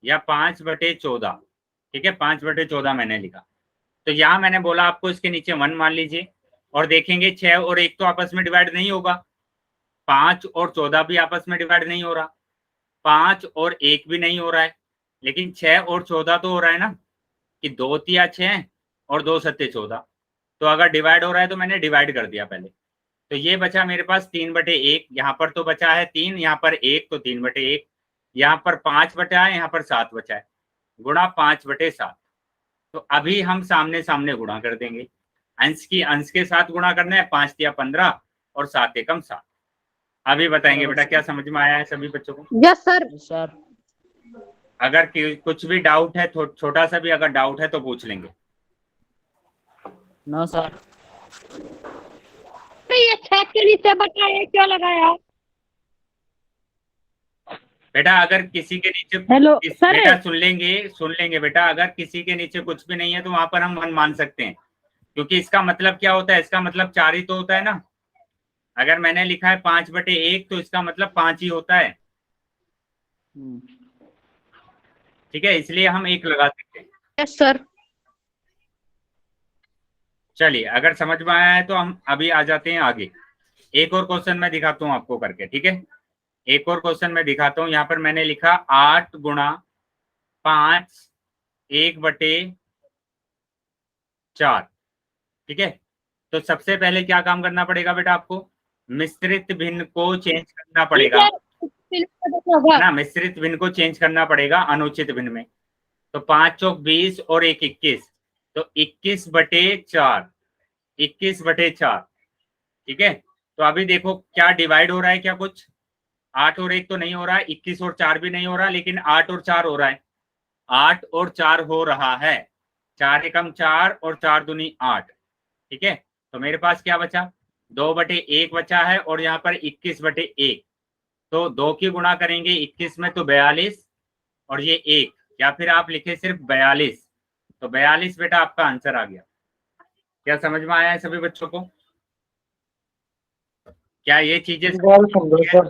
या 5/14। ठीक है, 5/14 मैंने लिखा। तो यहाँ मैंने बोला आपको इसके नीचे 1 मान लीजिए और देखेंगे 6 और 1 तो आपस में डिवाइड नहीं होगा, 5 और 14 भी आपस में डिवाइड नहीं हो रहा, 5 और 1 भी नहीं हो रहा है, लेकिन 6 और 14 तो हो रहा है ना, कि 2 तिया 6 और 2 सत्ते 14। तो अगर डिवाइड हो रहा है तो मैंने डिवाइड कर दिया पहले। तो ये बचा मेरे पास 3/1, यहाँ पर तो बचा है 3, यहाँ पर 1 तो 3/1, यहाँ पर 5 बचा है, यहाँ पर 7 बचा है, गुणा 5/7। तो अभी हम सामने सामने गुणा कर देंगे, अंश की अंश के साथ गुणा करना है, 5 तिया 15 और 7 एकम 7। अभी बताएंगे बेटा क्या समझ में आया है सभी बच्चों को? Yes sir. Yes sir. अगर कुछ भी डाउट है, छोटा सा भी अगर डाउट है तो पूछ लेंगे। No sir. ये 6 के नीचे बताया क्यों लगाया? बेटा अगर किसी के नीचे हेलो सर। बेटा सुन लेंगे बेटा, अगर किसी के नीचे कुछ भी नहीं है तो वहां पर हम 1 मान सकते हैं, क्योंकि इसका मतलब क्या होता है, इसका मतलब 4 ही तो होता है ना। अगर मैंने लिखा है 5/1 तो इसका मतलब 5 ही होता है। ठीक है, इसलिए हम 1 लगा सकते हैं। Yes sir. चलिए अगर समझ में आया है तो हम अभी आ जाते हैं आगे। एक और क्वेश्चन मैं दिखाता हूँ आपको करके, ठीक है। एक और क्वेश्चन मैं दिखाता हूँ। यहाँ पर मैंने लिखा 8 गुणा 5 1/4। ठीक है, तो सबसे पहले क्या काम करना पड़ेगा बेटा आपको? मिश्रित भिन्न को चेंज करना पड़ेगा ना, मिश्रित भिन्न को चेंज करना पड़ेगा अनुचित भिन्न में। तो 5 चौक 20 और 1 21, तो 21/4, 21/4। ठीक है, तो अभी देखो क्या डिवाइड हो रहा है, क्या कुछ 8 और 1 तो नहीं हो रहा है, 21 और 4 भी नहीं हो रहा, लेकिन 8 और 4 हो रहा है, 8 और 4 हो रहा है, 4 एकम 4 और 4 दूनी 8। ठीक है, तो मेरे पास क्या बचा, 2/1 बचा है और यहाँ पर 21/1। तो 2 की गुणा करेंगे 21 में तो 42 और ये 1, या फिर आप लिखे सिर्फ 42, तो 42 बेटा आपका आंसर आ गया। क्या समझ में आया है सभी बच्चों को? क्या ये चीजें समझो सर।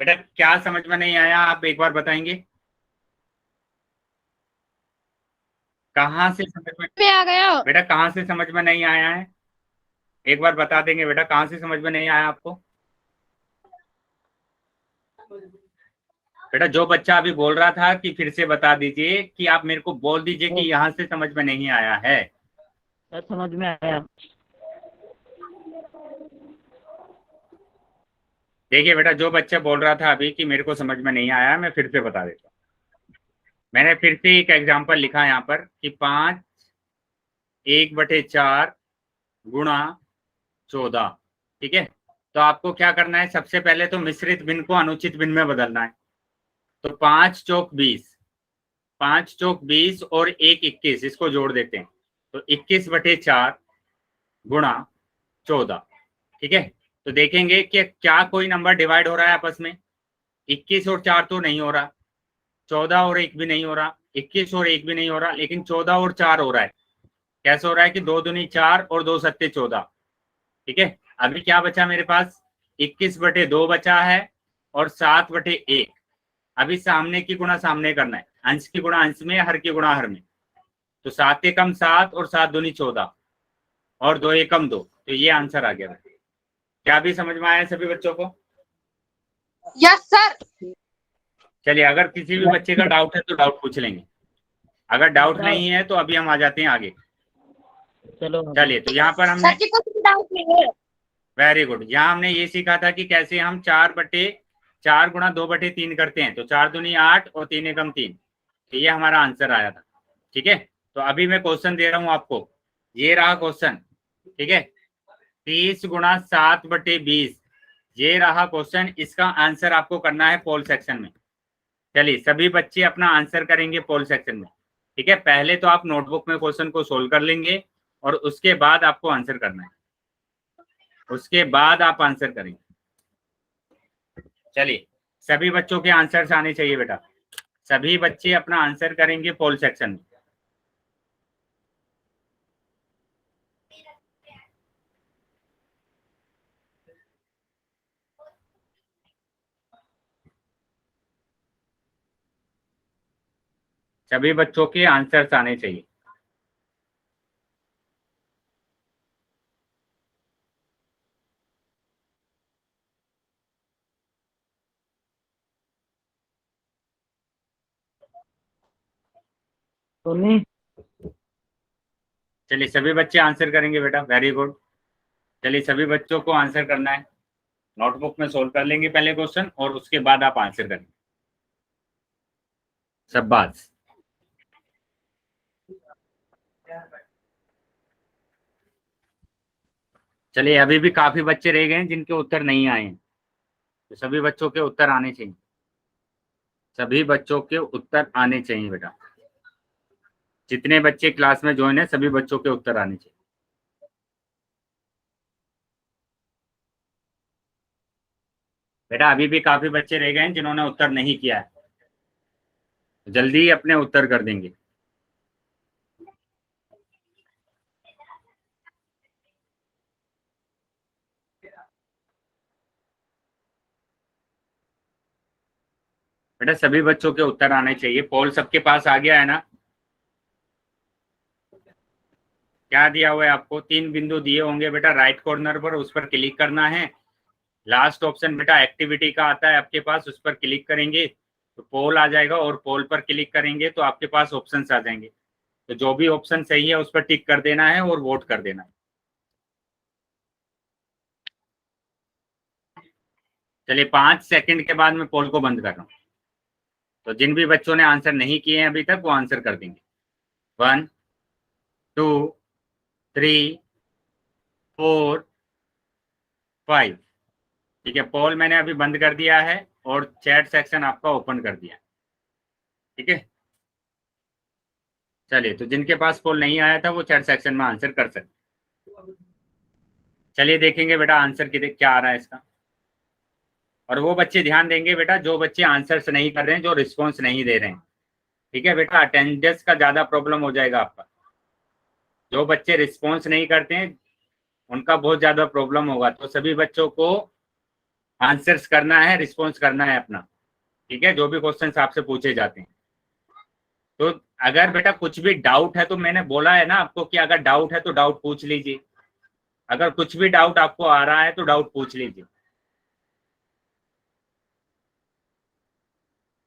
बेटा क्या समझ में नहीं आया, आप एक बार बताएंगे कहाँ से समझ में आ गया बेटा, कहाँ से समझ में नहीं आया है? एक बार बता देंगे बेटा, कहाँ से समझ में नहीं आया आपको? बेटा जो बच्चा अभी बोल रहा था कि फिर से बता दीजिए, कि आप मेरे को बोल दीजिए कि यहाँ से समझ में नहीं आया है। सर समझ में आया। देखिए बेटा, जो बच्चा बोल रहा था अभी कि मेरे को समझ में नहीं आया, मैं फिर से बता देता हूँ। मैंने फिर से एक एग्जांपल लिखा यहाँ पर कि 5 1/4 गुणा 14। ठीक है, तो आपको क्या करना है, सबसे पहले तो मिश्रित भिन्न को अनुचित भिन्न में बदलना है। तो 5 चौक 20, 5 चौक 20 और 1 21, इसको जोड़ देते हैं, तो 21/4 गुणा 14। ठीक है, तो देखेंगे कि क्या कोई नंबर डिवाइड हो रहा है आपस में। 21 और 4 तो नहीं हो रहा, 14 और 1 भी नहीं हो रहा, 21 और 1 भी नहीं हो रहा, लेकिन 14 और 4 हो रहा है। कैसे हो रहा है कि 2 दूनी 4 और 2 सत्ते 14। ठीक है, अभी क्या बचा मेरे पास, 21/2 बचा है और 7/1। अभी सामने की गुणा सामने करना है, अंश की गुणा अंश में, हर की गुणा हर में। तो 7 एकम 7 और 7 दूनी 14 और 2 एकम 2, तो ये आंसर आ गया। क्या भी समझ में आया सभी बच्चों को? Yes sir. चलिए अगर किसी भी बच्चे का डाउट है तो डाउट पूछ लेंगे, अगर डाउट नहीं है तो अभी हम आ जाते हैं आगे। चलो चलिए, तो यहाँ पर हमने, सर जी कुछ डाउट नहीं है। वेरी गुड, यहाँ हमने ये सीखा था कि कैसे हम 4/4 गुणा 2/3 करते हैं। तो 4 दूनी 8 और 3 एकम 3, तो ये हमारा आंसर आया था। ठीक है, तो अभी मैं क्वेश्चन दे रहा हूँ आपको, ये रहा क्वेश्चन। ठीक है, 30 गुणा 7/20, ये रहा क्वेश्चन। इसका आंसर आपको करना है पोल सेक्शन में। चलिए सभी बच्चे अपना आंसर करेंगे पोल सेक्शन में। ठीक है, पहले तो आप नोटबुक में क्वेश्चन को सोल्व कर लेंगे और उसके बाद आपको आंसर करना है, उसके बाद आप आंसर करेंगे। चलिए सभी बच्चों के आंसर्स आने चाहिए बेटा, सभी बच्चे अपना आंसर करेंगे पोल सेक्शन में। सभी बच्चों के आंसर्स आने चाहिए। सोनी चलिए सभी बच्चे आंसर करेंगे बेटा, वेरी गुड। चलिए सभी बच्चों को आंसर करना है, नोटबुक में सोल्व कर लेंगे पहले क्वेश्चन और उसके बाद आप आंसर करेंगे। सब बात। चलिए अभी भी काफी बच्चे रह गए हैं जिनके उत्तर नहीं आए हैं, तो सभी बच्चों के उत्तर आने चाहिए, सभी बच्चों के उत्तर आने चाहिए बेटा। जितने बच्चे क्लास में ज्वाइन है सभी बच्चों के उत्तर आने चाहिए। बेटा अभी भी काफी बच्चे रह गए हैं जिन्होंने उत्तर नहीं किया है, जल्दी अपने उत्तर कर देंगे। बेटा सभी बच्चों के उत्तर आने चाहिए। पोल सबके पास आ गया है ना? क्या दिया हुआ है आपको? 3 बिंदु दिए होंगे बेटा, राइट कॉर्नर पर उस पर क्लिक करना है। लास्ट ऑप्शन बेटा एक्टिविटी का आता है आपके पास, उस पर क्लिक करेंगे तो पोल आ जाएगा और पोल पर क्लिक करेंगे तो आपके पास ऑप्शंस आ जाएंगे। तो जो भी ऑप्शन सही है उस पर टिक कर देना है और वोट कर देना है। चलिए 5 सेकंड के बाद मैं पोल को बंद कर रहा हूँ, तो जिन भी बच्चों ने आंसर नहीं किए हैं अभी तक वो आंसर कर देंगे। 1 2 3 4 5। ठीक है, पोल मैंने अभी बंद कर दिया है और चैट सेक्शन आपका ओपन कर दिया। ठीक है, चलिए तो जिनके पास पोल नहीं आया था वो चैट सेक्शन में आंसर कर सकते। चलिए देखेंगे बेटा आंसर क्या आ रहा है इसका। और वो बच्चे ध्यान देंगे बेटा जो बच्चे आंसर्स नहीं कर रहे हैं, जो रिस्पॉन्स नहीं दे रहे हैं। ठीक है बेटा, अटेंडेंस का ज्यादा प्रॉब्लम हो जाएगा आपका। जो बच्चे रिस्पॉन्स नहीं करते हैं उनका बहुत ज्यादा प्रॉब्लम होगा। तो सभी बच्चों को आंसर्स करना है, रिस्पॉन्स करना है अपना। ठीक है, जो भी क्वेश्चंस आपसे पूछे जाते हैं। तो अगर बेटा कुछ भी डाउट है तो मैंने बोला है ना आपको कि अगर डाउट है तो डाउट पूछ लीजिए। अगर कुछ भी डाउट आपको आ रहा है तो डाउट पूछ लीजिए,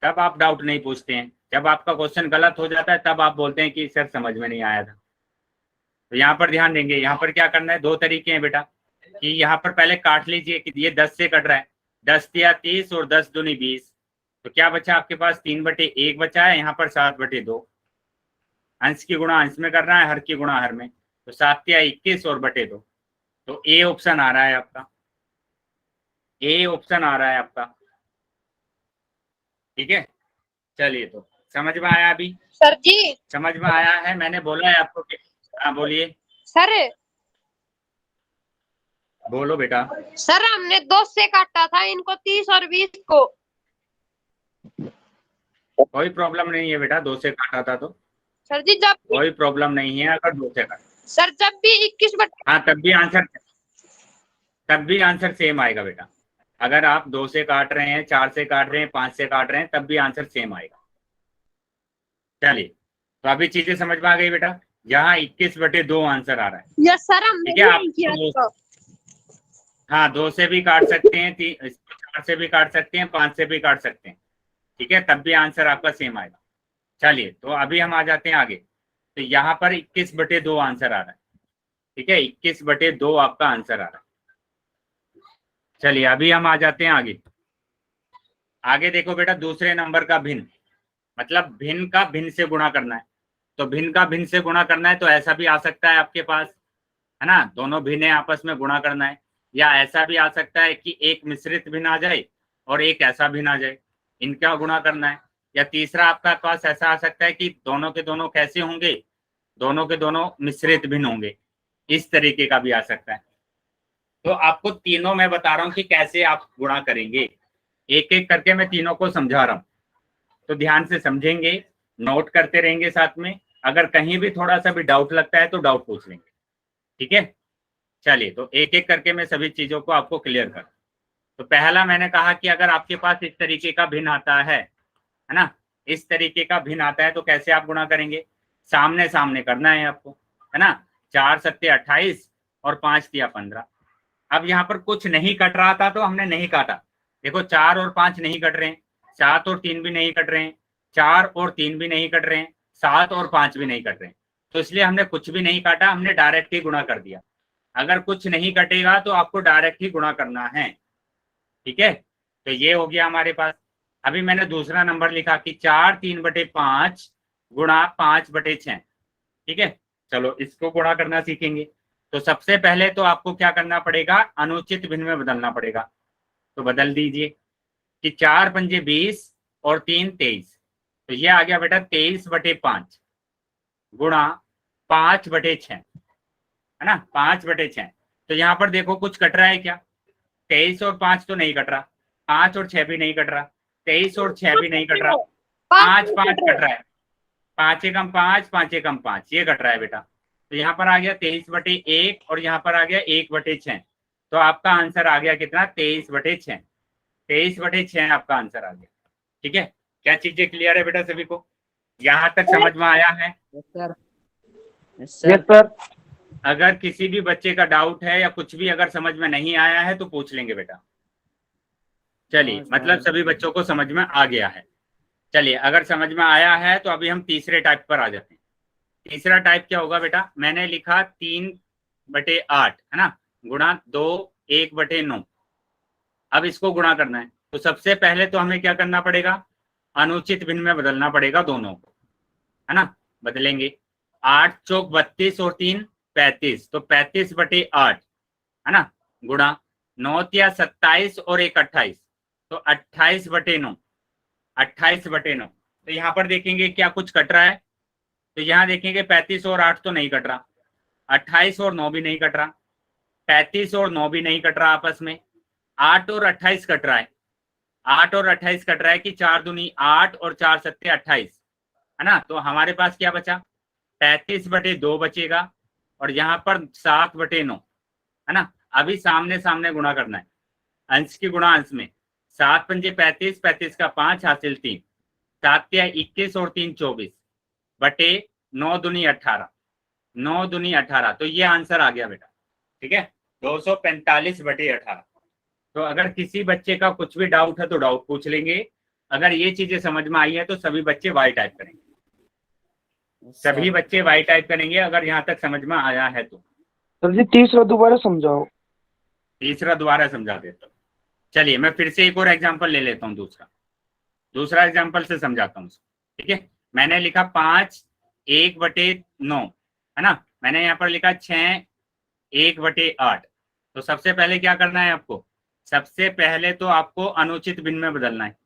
तब आप डाउट नहीं पूछते हैं। जब आपका क्वेश्चन गलत हो जाता है तब आप बोलते हैं कि सर समझ में नहीं आया था। तो यहाँ पर ध्यान देंगे, यहाँ पर क्या करना है, 2 तरीके हैं बेटा कि यहाँ पर पहले काट लीजिए कि ये 10 से कट रहा है, 10 या 30 और 10 दूनी 20। तो क्या बचा आपके पास? 3/1 बचा है, यहाँ पर 7/2। अंश की गुणा अंश में करना है, हर की गुणा हर में। तो 7 या 21 और बटे 2। तो ए ऑप्शन आ रहा है आपका, ए ऑप्शन आ रहा है आपका। ठीक है, चलिए तो समझ में आया? अभी सर जी, समझ में आया है? मैंने बोला है आपको कि हाँ बोलिए। सर बोलो बेटा। सर हमने 2 से काटा था इनको, 30 और 20 को। कोई प्रॉब्लम नहीं है बेटा, 2 से काटा था तो सर जी जब कोई प्रॉब्लम नहीं है अगर 2 से काटा। सर जब भी 21 हाँ तब भी आंसर सेम आएगा बेटा। अगर आप 2 से काट रहे हैं, 4 से काट रहे हैं, 5 से काट रहे हैं, तब भी आंसर सेम आएगा। चलिए तो अभी चीजें समझ में आ गई बेटा। यहाँ 21/2 आंसर आ रहा है। यस सर, हमने ठीक है, आप नहीं किया इसको। हाँ 2 से भी काट सकते हैं, 4 से भी काट सकते हैं, 5 से भी काट सकते हैं। ठीक है, तब भी आंसर आपका सेम आएगा। चलिए तो अभी हम आ जाते हैं आगे। तो यहाँ पर 21/2 आंसर आ रहा है। ठीक है, 21/2 आपका आंसर आ रहा है। चलिए अभी हम आ जाते हैं आगे। आगे देखो बेटा, दूसरे नंबर का भिन्न, मतलब भिन्न का भिन्न से गुणा करना है। तो भिन्न का भिन्न से गुणा करना है तो ऐसा भी आ सकता है आपके पास, है ना, दोनों भिन्न आपस में गुणा करना है। या ऐसा भी आ सकता है कि एक मिश्रित भिन्न आ जाए और एक ऐसा भिन्न आ जाए, इनका गुणा करना है। या तीसरा आपका पास ऐसा आ सकता है कि दोनों के दोनों कैसे होंगे, दोनों के दोनों मिश्रित भिन्न होंगे, इस तरीके का भी आ सकता है। तो आपको तीनों मैं बता रहा हूँ कि कैसे आप गुणा करेंगे। एक एक करके मैं तीनों को समझा रहा हूँ, तो ध्यान से समझेंगे, नोट करते रहेंगे साथ में। अगर कहीं भी थोड़ा सा भी डाउट लगता है तो डाउट पूछ लेंगे, ठीक है। चलिए, तो एक एक करके मैं सभी चीजों को आपको क्लियर कर। तो पहला मैंने कहा कि अगर आपके पास इस तरीके का भिन्न आता है ना, इस तरीके का भिन्न आता है तो कैसे आप गुणा करेंगे? सामने सामने करना है आपको, है ना। 4 सत्ते 28 और 5 दिया 15। अब यहाँ पर कुछ नहीं कट रहा था तो हमने नहीं काटा। देखो 4 और 5 नहीं कट रहे हैं, 7 और 3 भी नहीं कट रहे हैं, 4 और 3 भी नहीं कट रहे हैं, 7 और 5 भी नहीं कट रहे हैं, तो इसलिए हमने कुछ भी नहीं काटा, हमने डायरेक्ट ही गुणा कर दिया। अगर कुछ नहीं कटेगा तो आपको डायरेक्ट ही गुणा करना है, ठीक है। तो ये हो गया हमारे पास। अभी मैंने दूसरा नंबर लिखा कि 4/3/5 गुणा 5/6, ठीक है। चलो इसको गुणा करना सीखेंगे। तो सबसे पहले तो आपको क्या करना पड़ेगा, अनुचित भिन्न में बदलना पड़ेगा। तो बदल दीजिए कि 4 पंजे 20 और 3 23, तो ये आ गया बेटा 23/5 गुणा 5/6, है ना, 5/6। तो यहाँ पर देखो कुछ कट रहा है क्या? 23 और 5 तो नहीं कट रहा, 5 और 6 भी नहीं कट रहा, 23 और 6 भी नहीं कट रहा, 5 5 कट रहा है, 5 एकम 5 5 एकम 5, ये कट रहा है बेटा। तो यहाँ पर आ गया 23/1 और यहाँ पर आ गया 1/6। तो आपका आंसर आ गया कितना? 23/6। 23/6 आपका आंसर आ गया, ठीक है। क्या चीजें क्लियर है बेटा सभी को? यहाँ तक समझ में आया है? Sir yes sir. अगर किसी भी बच्चे का डाउट है या कुछ भी अगर समझ में नहीं आया है तो पूछ लेंगे बेटा। चलिए, मतलब सभी बच्चों को समझ में आ गया है। चलिए, अगर समझ में आया है तो अभी हम तीसरे टाइप पर आ जाते हैं। तीसरा टाइप क्या होगा बेटा? मैंने लिखा 3/8, है ना, गुणा 2 1/9। अब इसको गुणा करना है तो सबसे पहले तो हमें क्या करना पड़ेगा? अनुचित भिन्न में बदलना पड़ेगा दोनों को, है ना। बदलेंगे, 8 चौक 32 और 3 35, तो 35/8, है ना, गुणा 9 या 27 और 1 28, तो 28/9, 28/9। तो यहाँ पर देखेंगे क्या कुछ कट रहा है? तो यहाँ देखेंगे 35 और 8 तो नहीं कट रहा, 28 और 9 भी नहीं कट रहा, 35 और 9 भी नहीं कट रहा आपस में, 8 और 28 कट रहा है, 8 और 28 कट रहा है कि 4 दूनी 8 और 4 सत्ते 28, है ना। तो हमारे पास क्या बचा? 35/2 बचेगा और यहाँ पर 7/9, है ना। अभी सामने सामने गुणा करना है, अंश की गुणा अंश में। 7 पंजे 35, 35 का 5 हासिल 3, 7 या 21 और 3 24 बटे 9 दूनी 18, 9 दूनी 18। तो ये आंसर आ गया बेटा, ठीक है, 245/18। तो अगर किसी बच्चे का कुछ भी डाउट है तो डाउट पूछ लेंगे। अगर ये चीजें समझ में आई है तो सभी बच्चे वाई टाइप करेंगे, सभी बच्चे वाई टाइप करेंगे अगर यहाँ तक समझ में आया है तो। सर जी तीसरा दोबारा समझाओ। तीसरा दोबारा समझा देता हूँ। चलिए, मैं फिर से एक और एग्जांपल ले लेता हूँ, दूसरा एग्जांपल से समझाता हूँ, ठीक है। मैंने लिखा 5 1/9, है ना। मैंने यहाँ पर लिखा 6 1/8। तो सबसे पहले क्या करना है आपको? सबसे पहले तो आपको अनुचित भिन्न में बदलना है,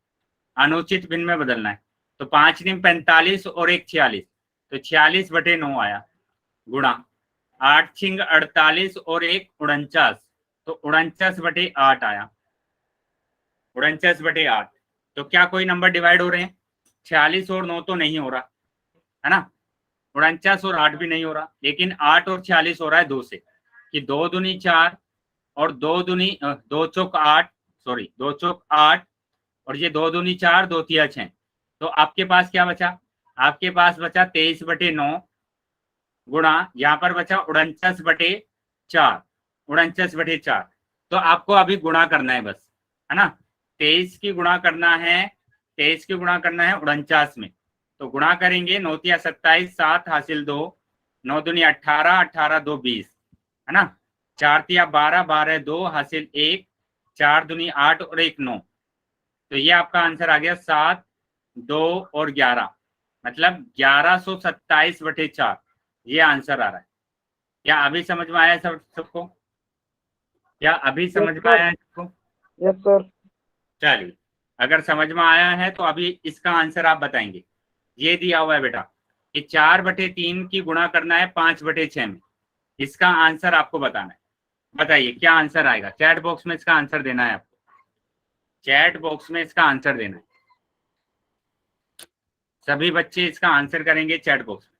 अनुचित भिन्न में बदलना है। तो 5 × 45 और 1 46, तो 46/9 आया, गुणा 8 × 48 और 1 49, तो 49/8 आया, 49/8। तो क्या कोई नंबर डिवाइड हो रहे हैं? 46 और 9 तो नहीं हो रहा, है ना, 49 और 8 भी नहीं हो रहा, लेकिन 8 और 46 हो रहा है 2 से, कि 2 दूनी 4 और 2 चौक 8, सॉरी 2 चौक 8 और ये 2 दूनी 4, 2 तिया 6। तो आपके पास क्या बचा? आपके पास बचा 23/9 गुणा, यहाँ पर बचा 49/4, 49/4। तो आपको अभी गुणा करना है बस, है ना। 23 की गुणा करना है, 23 की गुणा करना है 49 में। तो गुणा करेंगे, 9 तिया 27, 7 हासिल 2, 9 दूनी 18, 18 2 20, है ना। 4 तिया 12, 12 2 हासिल 1, 4 दूनी 8 और 1 9। तो ये आपका आंसर आ गया 7 2 और 11, मतलब 1127/4, ये आंसर आ रहा है। क्या अभी समझ में आया सबको? क्या अभी समझ में आया है सबको? Yes sir. चलिए, अगर समझ में आया है तो अभी इसका आंसर आप बताएंगे। ये दिया हुआ है बेटा कि 4/3 की गुणा करना है 5/6 में, इसका आंसर आपको बताना है। बताइए क्या आंसर आएगा? चैट बॉक्स में इसका आंसर देना है आपको। चैट बॉक्स में इसका आंसर देना है। सभी बच्चे इसका आंसर करेंगे चैट बॉक्स में।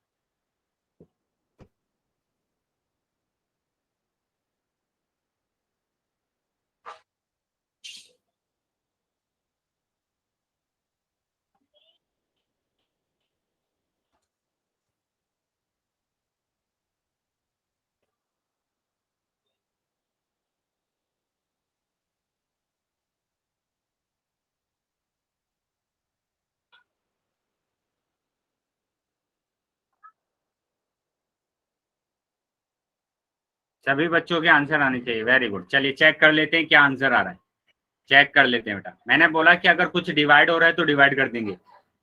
सभी बच्चों के आंसर आने चाहिए। Very good. चलिए चेक कर लेते हैं क्या आंसर आ रहा है। चेक कर लेते हैं बेटा। मैंने बोला कि अगर कुछ डिवाइड हो रहा है तो डिवाइड कर देंगे।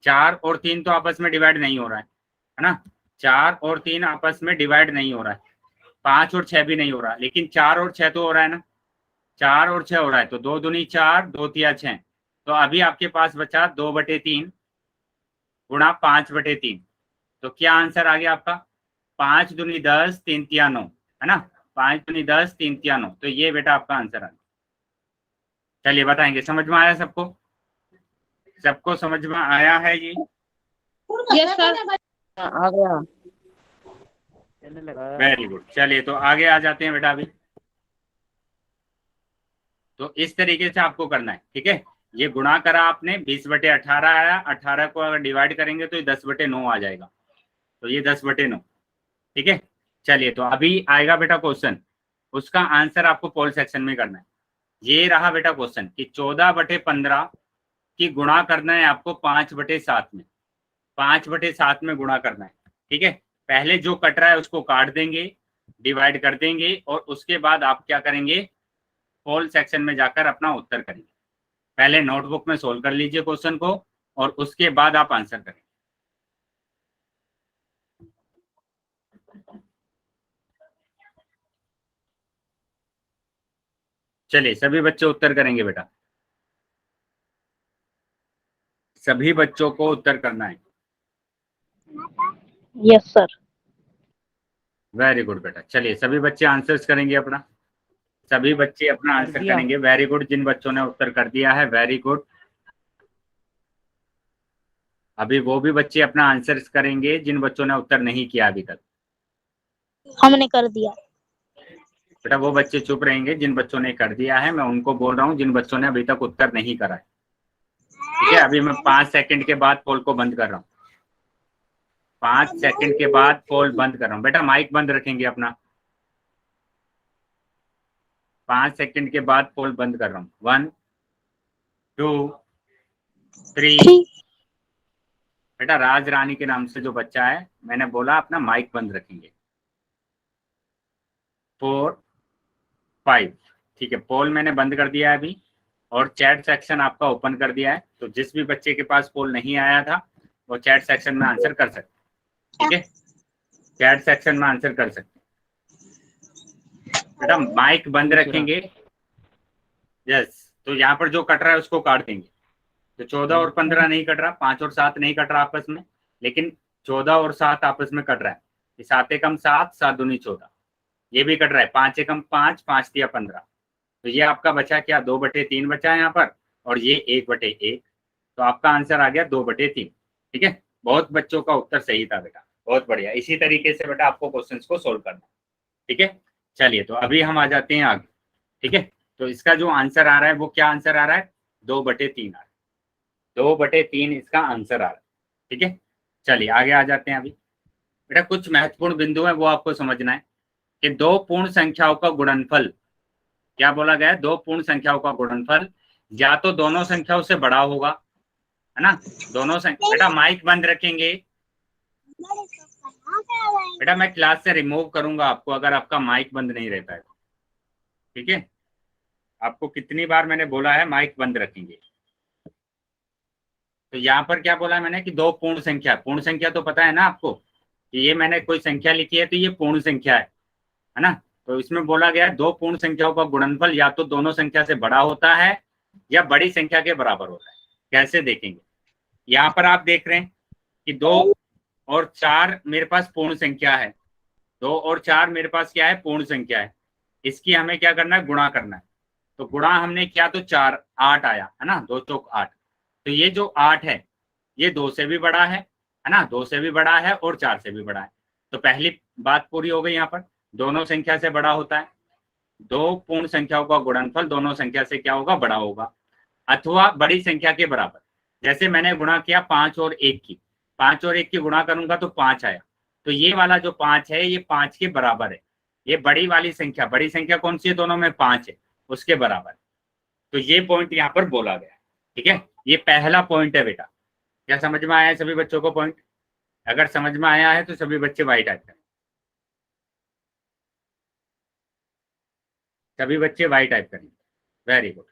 4 और 3 तो आपस में डिवाइड नहीं हो रहा है ना। 4 और 3 आपस में डिवाइड नहीं हो रहा है। 5 और 6 भी नहीं हो रहा, लेकिन 4 और 6 तो हो रहा है ना। 4 और 6 हो रहा है, तो 2 दूनी 4, 2 तिया 6। तो अभी आपके पास बचा 2/3 गुणा 5/3। तो क्या आंसर आ गया आपका? 5 दूनी 10, 3 तिया 9, है ना। 5 दूनी 10, 3 तिया 9। तो ये बेटा आपका आंसर आ गया। चलिए बताएंगे, समझ में आया सबको? सबको समझ में आया है ये? Yes sir. आ गया। चलने लगा। Very good. चलिए तो आगे आ जाते हैं बेटा। अभी तो इस तरीके से आपको करना है, ठीक है। ये गुणा करा आपने, 20/18 आया। 18 को अगर डिवाइड करेंगे तो ये 10/9 आ जाएगा। तो ये 10/9, ठीक है। चलिए तो अभी आएगा बेटा क्वेश्चन, उसका आंसर आपको पोल सेक्शन में करना है। ये रहा बेटा क्वेश्चन कि 14/15 की गुणा करना है आपको 5/7 में। 5/7 में गुणा करना है, ठीक है। पहले जो कट रहा है उसको काट देंगे, डिवाइड कर देंगे, और उसके बाद आप क्या करेंगे, पोल सेक्शन में जाकर अपना उत्तर करेंगे। पहले नोटबुक में सोल्व कर लीजिए क्वेश्चन को, और उसके बाद आप आंसर करेंगे। चलिए सभी बच्चे उत्तर करेंगे बेटा। सभी बच्चों को उत्तर करना है। Yes sir. वेरी गुड बेटा। चलिए सभी बच्चे आंसर्स करेंगे अपना। सभी बच्चे अपना आंसर दिया। करेंगे। Very good. जिन बच्चों ने उत्तर कर दिया है, वेरी गुड। अभी वो भी बच्चे अपना आंसर करेंगे जिन बच्चों ने उत्तर नहीं किया अभी तक। हमने कर दिया। बेटा वो बच्चे चुप रहेंगे जिन बच्चों ने कर दिया है। मैं उनको बोल रहा हूँ जिन बच्चों ने अभी तक उत्तर नहीं करा है, ठीक है। अभी मैं 5 सेकंड के बाद पोल को बंद कर रहा हूँ। 5 सेकंड के बाद पोल बंद कर रहा हूँ। बेटा माइक बंद रखेंगे अपना। 5 सेकंड के बाद पोल बंद कर रहा हूँ। 1 2 3। बेटा राज रानी के नाम से जो बच्चा है, मैंने बोला अपना माइक बंद रखेंगे। 4 5, ठीक है। पोल मैंने बंद कर दिया है अभी, और चैट सेक्शन आपका ओपन कर दिया है। तो जिस भी बच्चे के पास पोल नहीं आया था वो चैट सेक्शन में आंसर कर सकते, ठीक है। चैट सेक्शन में आंसर कर सकते। बेटा माइक बंद रखेंगे। यस, तो यहाँ पर जो कट रहा है उसको काट देंगे। तो 14 और 15 नहीं कट रहा, 5 और 7 नहीं कट रहा आपस में, लेकिन 14 और 7 आपस में कट रहा है। 7 एकम 7, 7 दूनी 14। ये भी कट रहा है, 5 एकम 5, 5 तिया 15। तो ये आपका बचा क्या, 2/3 बचा है यहाँ पर, और ये 1/1। तो आपका आंसर आ गया 2/3, ठीक है। बहुत बच्चों का उत्तर सही था बेटा, बहुत बढ़िया। इसी तरीके से बेटा आपको क्वेश्चंस को सोल्व करना, ठीक है। चलिए तो अभी हम आ जाते हैं आगे, ठीक है। तो इसका जो आंसर आ रहा है वो क्या आंसर आ रहा है, 2/3 आ रहा है। 2/3 इसका आंसर आ रहा है, ठीक है। चलिए आगे आ जाते हैं। अभी बेटा कुछ महत्वपूर्ण बिंदु है वो आपको समझना है कि दो पूर्ण संख्याओं का गुणनफल, क्या बोला गया है, दो पूर्ण संख्याओं का गुणनफल या तो दोनों संख्याओं से बड़ा होगा, है ना। दोनों संख्या, बेटा माइक बंद रखेंगे। बेटा मैं क्लास से रिमूव करूंगा आपको अगर आपका माइक बंद नहीं रहता है, ठीक है। आपको कितनी बार मैंने बोला है माइक बंद रखेंगे। तो यहाँ पर क्या बोला है मैंने कि दो पूर्ण संख्या। पूर्ण संख्या तो पता है ना आपको कि ये मैंने कोई संख्या लिखी है तो ये पूर्ण संख्या है ना। तो इसमें बोला गया है दो पूर्ण संख्याओं का गुणनफल या तो दोनों संख्या से बड़ा होता है या बड़ी संख्या के बराबर होता है। कैसे देखेंगे, यहाँ पर आप देख रहे हैं कि 2 और 4 मेरे पास पूर्ण संख्या है। 2 और 4 मेरे पास क्या है, पूर्ण संख्या है। इसकी हमें क्या करना है, गुणा करना है। तो गुणा हमने किया तो 4 8 आया, है ना, 2 चौक 8। तो ये जो 8 है ये 2 से भी बड़ा है ना, 2 से भी बड़ा है और 4 से भी बड़ा है। तो पहली बात पूरी हो गई। यहाँ पर दोनों संख्या से बड़ा होता है, दो पूर्ण संख्याओं का गुणनफल दोनों संख्या से क्या होगा, बड़ा होगा अथवा बड़ी संख्या के बराबर। जैसे मैंने गुणा किया 5 और 1 की, 5 और 1 की गुणा करूंगा तो 5 आया, तो ये वाला जो 5 है ये 5 के बराबर है। ये बड़ी वाली संख्या, बड़ी संख्या कौन सी है, दोनों में 5 है, उसके बराबर। तो ये पॉइंट यहाँ पर बोला गया है, ठीक है। ये पहला पॉइंट है बेटा। क्या समझ में आया है सभी बच्चों को पॉइंट? अगर समझ में आया है तो सभी बच्चे वाई टाइप करें, सभी बच्चे वाई टाइप करेंगे। Very good.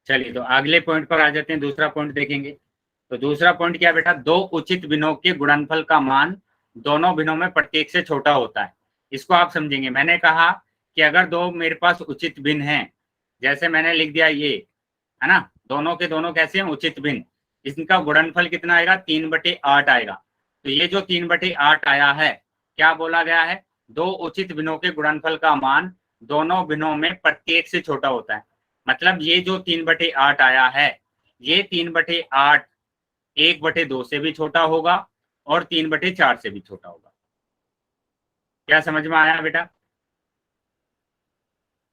चलिए तो अगले पॉइंट पर आ जाते हैं, दूसरा पॉइंट देखेंगे। तो दूसरा पॉइंट क्या बेटा, दो उचित भिन्नों के गुणनफल का मान दोनों भिन्नों में प्रत्येक से छोटा होता है। इसको आप समझेंगे। मैंने कहा कि अगर दो मेरे पास उचित भिन्न हैं, जैसे मैंने लिख दिया ये, है ना, दोनों के दोनों कैसे हैं, उचित भिन्न, इनका गुणनफल कितना आएगा, 3/8 आएगा। तो ये जो 3/8 आया है, क्या बोला गया है, दो उचित भिन्नों के गुणनफल का मान दोनों भिन्नों में प्रत्येक से छोटा होता है। मतलब ये जो 3/8 आया है, ये 3/8 1/2 से भी छोटा होगा और 3/4 से भी छोटा होगा। क्या समझ में आया बेटा?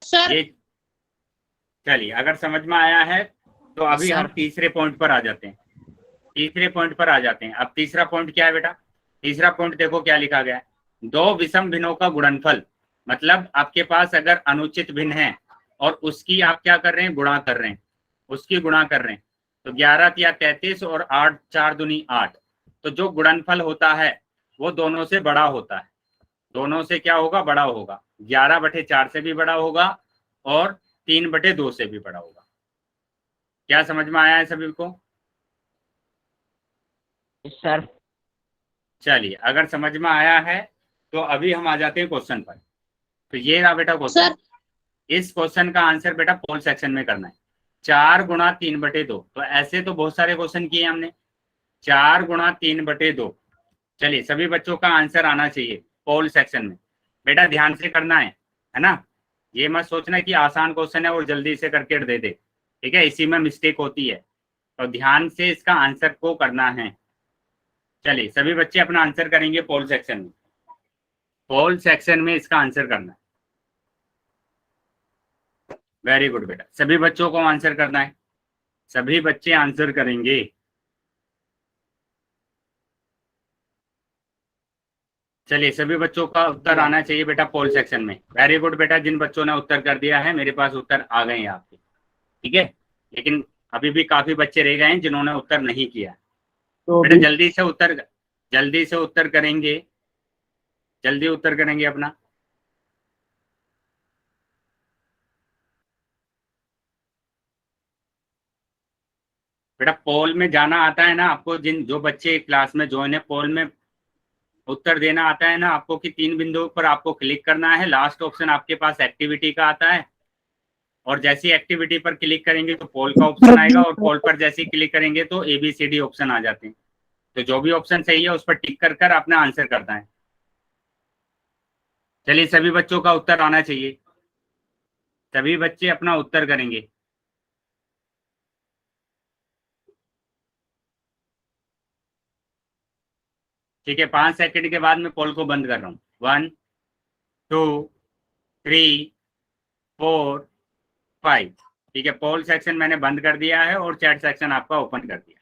सर ये चलिए, अगर समझ में आया है तो अभी हम तीसरे पॉइंट पर आ जाते हैं। तीसरे पॉइंट पर आ जाते हैं। अब तीसरा पॉइंट क्या है बेटा, तीसरा पॉइंट देखो क्या लिखा गया है, दो विषम भिन्नों का गुणनफल। मतलब आपके पास अगर अनुचित भिन्न है और उसकी आप क्या कर रहे हैं, गुणा कर रहे हैं, उसकी गुणा कर रहे हैं। तो 11 या 33 और 8 4 दूनी 8। तो जो गुणनफल होता है वो दोनों से बड़ा होता है, दोनों से क्या होगा, बड़ा होगा। 11/4 से भी बड़ा होगा और 3/2 से भी बड़ा होगा। क्या समझ में आया है सभी को? सर चलिए, अगर समझ में आया है तो अभी हम आ जाते हैं क्वेश्चन पर। तो ये रहा बेटा क्वेश्चन। इस क्वेश्चन का आंसर बेटा पोल सेक्शन में करना है। 4 गुणा 3/2। तो ऐसे तो बहुत सारे क्वेश्चन किए हमने। 4 गुणा 3/2। चलिए, सभी बच्चों का आंसर आना चाहिए पोल सेक्शन में। बेटा ध्यान से करना है ना। ये मत सोचना कि आसान क्वेश्चन है और जल्दी से करके दे दे, ठीक है, इसी में मिस्टेक होती है। तो ध्यान से इसका आंसर को करना है। चलिए, सभी बच्चे अपना आंसर करेंगे पोल सेक्शन में। पोल सेक्शन में इसका आंसर करना है। वेरी गुड बेटा, सभी बच्चों को आंसर करना है, सभी बच्चे आंसर करेंगे। चलिए, सभी बच्चों का उत्तर आना चाहिए बेटा पोल सेक्शन में। वेरी गुड बेटा, जिन बच्चों ने उत्तर कर दिया है मेरे पास उत्तर आ गए हैं आपके, ठीक है। लेकिन अभी भी काफी बच्चे रह गए हैं जिन्होंने उत्तर नहीं किया। तो बेटा जल्दी से उत्तर करेंगे, जल्दी उत्तर करेंगे अपना। बेटा पोल में जाना आता है ना आपको, जो बच्चे क्लास में ज्वाइन है, पोल में उत्तर देना आता है ना आपको, कि 3 बिंदुओं पर आपको क्लिक करना है। लास्ट ऑप्शन आपके पास एक्टिविटी का आता है, और जैसी एक्टिविटी पर क्लिक करेंगे तो पोल का ऑप्शन आएगा, और पोल पर जैसे ही क्लिक करेंगे तो ABCD ऑप्शन आ जाते हैं। तो जो भी ऑप्शन सही है उस पर टिक कर कर अपना आंसर करना है। चलिए, सभी बच्चों का उत्तर आना चाहिए, सभी बच्चे अपना उत्तर करेंगे। ठीक है, 5 सेकंड के बाद मैं पोल को बंद कर रहा हूँ। 1 2 3 4 5। ठीक है, पोल सेक्शन मैंने बंद कर दिया है और चैट सेक्शन आपका ओपन कर दिया।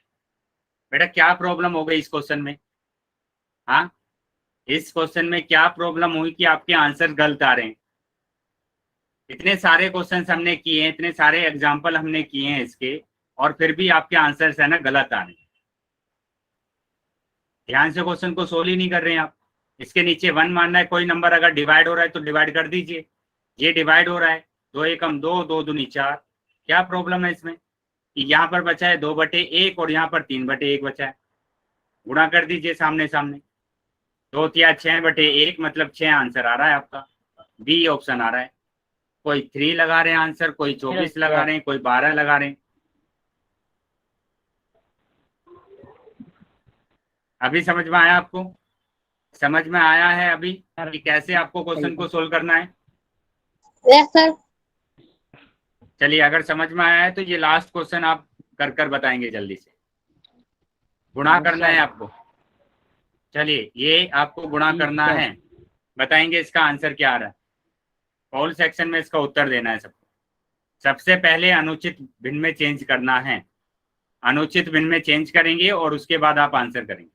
बेटा क्या प्रॉब्लम हो गई इस क्वेश्चन में? हाँ, इस क्वेश्चन में क्या प्रॉब्लम हुई कि आपके आंसर गलत आ रहे हैं? इतने सारे क्वेश्चन हमने किए हैं, इतने सारे एग्जाम्पल हमने किए हैं इसके, और फिर भी आपके आंसर है ना गलत आ रहे हैं। ध्यान से क्वेश्चन को सोल्व ही नहीं कर रहे हैं आप। इसके नीचे 1 मानना है, कोई नंबर अगर डिवाइड हो रहा है तो डिवाइड कर दीजिए। ये डिवाइड हो रहा है, 2 एकम 2, 2 दूनी 4। क्या प्रॉब्लम है इसमें कि यहाँ पर बचा है 2/1 और यहाँ पर 3/1 बचा है। गुणा कर दीजिए सामने सामने। 2 या 6/1 मतलब 6 आंसर आ रहा है आपका। बी ऑप्शन आ रहा है। कोई 3 लगा रहे हैं आंसर, कोई 24 लगा रहे हैं, कोई 12 लगा रहे हैं। अभी समझ में आया आपको? समझ में आया है अभी कि कैसे आपको क्वेश्चन को सोल्व करना है? Yes sir. चलिए, अगर समझ में आया है तो ये लास्ट क्वेश्चन आप कर बताएंगे जल्दी से। गुणा करना है आपको। चलिए, ये आपको गुणा करना है, बताएंगे इसका आंसर क्या आ रहा है। ऑल सेक्शन में इसका उत्तर देना है सबको। सबसे पहले अनुचित भिन्न में चेंज करना है, अनुचित भिन्न में चेंज करेंगे और उसके बाद आप आंसर करेंगे।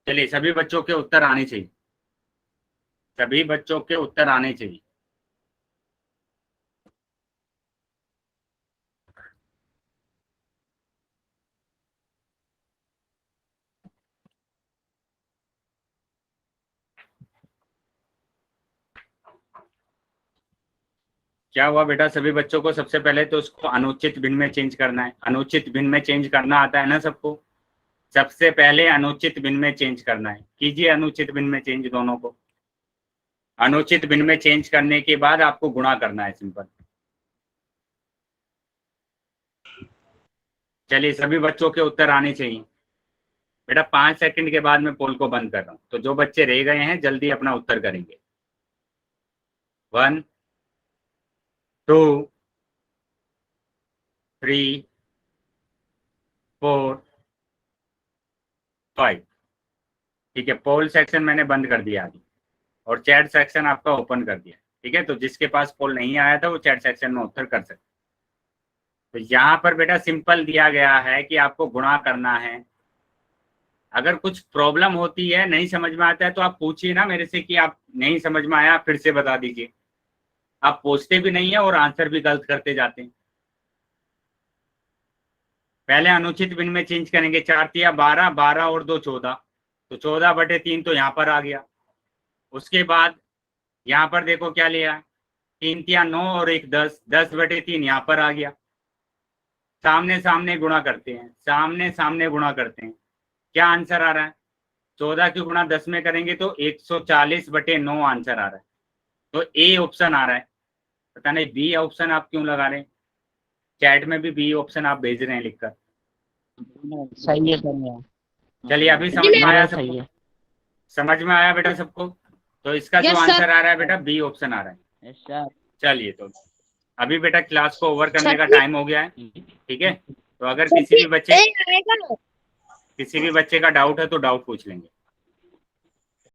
चलिए, सभी बच्चों के उत्तर आने चाहिए, सभी बच्चों के उत्तर आने चाहिए। क्या हुआ बेटा, सभी बच्चों को सबसे पहले तो उसको अनुचित भिन्न में चेंज करना है। अनुचित भिन्न में चेंज करना आता है ना सबको? सबसे पहले अनुचित भिन्न में चेंज करना है। कीजिए अनुचित भिन्न में चेंज दोनों को। अनुचित भिन्न में चेंज करने के बाद आपको गुणा करना है, सिंपल। चलिए, सभी बच्चों के उत्तर आने चाहिए बेटा। 5 सेकंड के बाद मैं पोल को बंद कर रहा हूं, तो जो बच्चे रह गए हैं जल्दी अपना उत्तर करेंगे। 1 2 3 4 5। ठीक है, पोल सेक्शन मैंने बंद कर दिया अभी और चैट सेक्शन आपका ओपन कर दिया। ठीक है, तो जिसके पास पोल नहीं आया था वो चैट सेक्शन में उत्तर कर सकते। तो यहाँ पर बेटा सिंपल दिया गया है कि आपको गुणा करना है। अगर कुछ प्रॉब्लम होती है, नहीं समझ में आता है, तो आप पूछिए ना मेरे से कि आप नहीं समझ में आया, फिर से बता दीजिए। आप पूछते भी नहीं है और आंसर भी गलत करते जाते हैं। पहले अनुचित भिन्न में चेंज करेंगे। 4 तिया 12, 12 और 2 14, तो 14/3 तो यहाँ पर आ गया। उसके बाद यहाँ पर देखो क्या लिया, 3 तिया 9 और 1 10, 10/3 यहाँ पर आ गया। सामने सामने गुणा करते हैं, सामने सामने गुणा करते हैं। क्या आंसर आ रहा है? 14 की गुणा 10 में करेंगे तो 140/9 आंसर आ रहा है। तो ए ऑप्शन आ रहा है। पता नहीं बी ऑप्शन आप क्यों लगा रहे हैं। चैट में भी बी ऑप्शन आप भेज रहे हैं लिखकर। सही है सर। चलिए, अभी समझ में आया सबको? समझ में आया बेटा सबको? तो इसका जो आंसर आ रहा है बेटा, बी ऑप्शन आ रहा है। Yes sir. चलिए, तो अभी बेटा क्लास को ओवर करने का टाइम हो गया है। ठीक है, तो अगर किसी भी बच्चे का डाउट है तो डाउट पूछ लेंगे।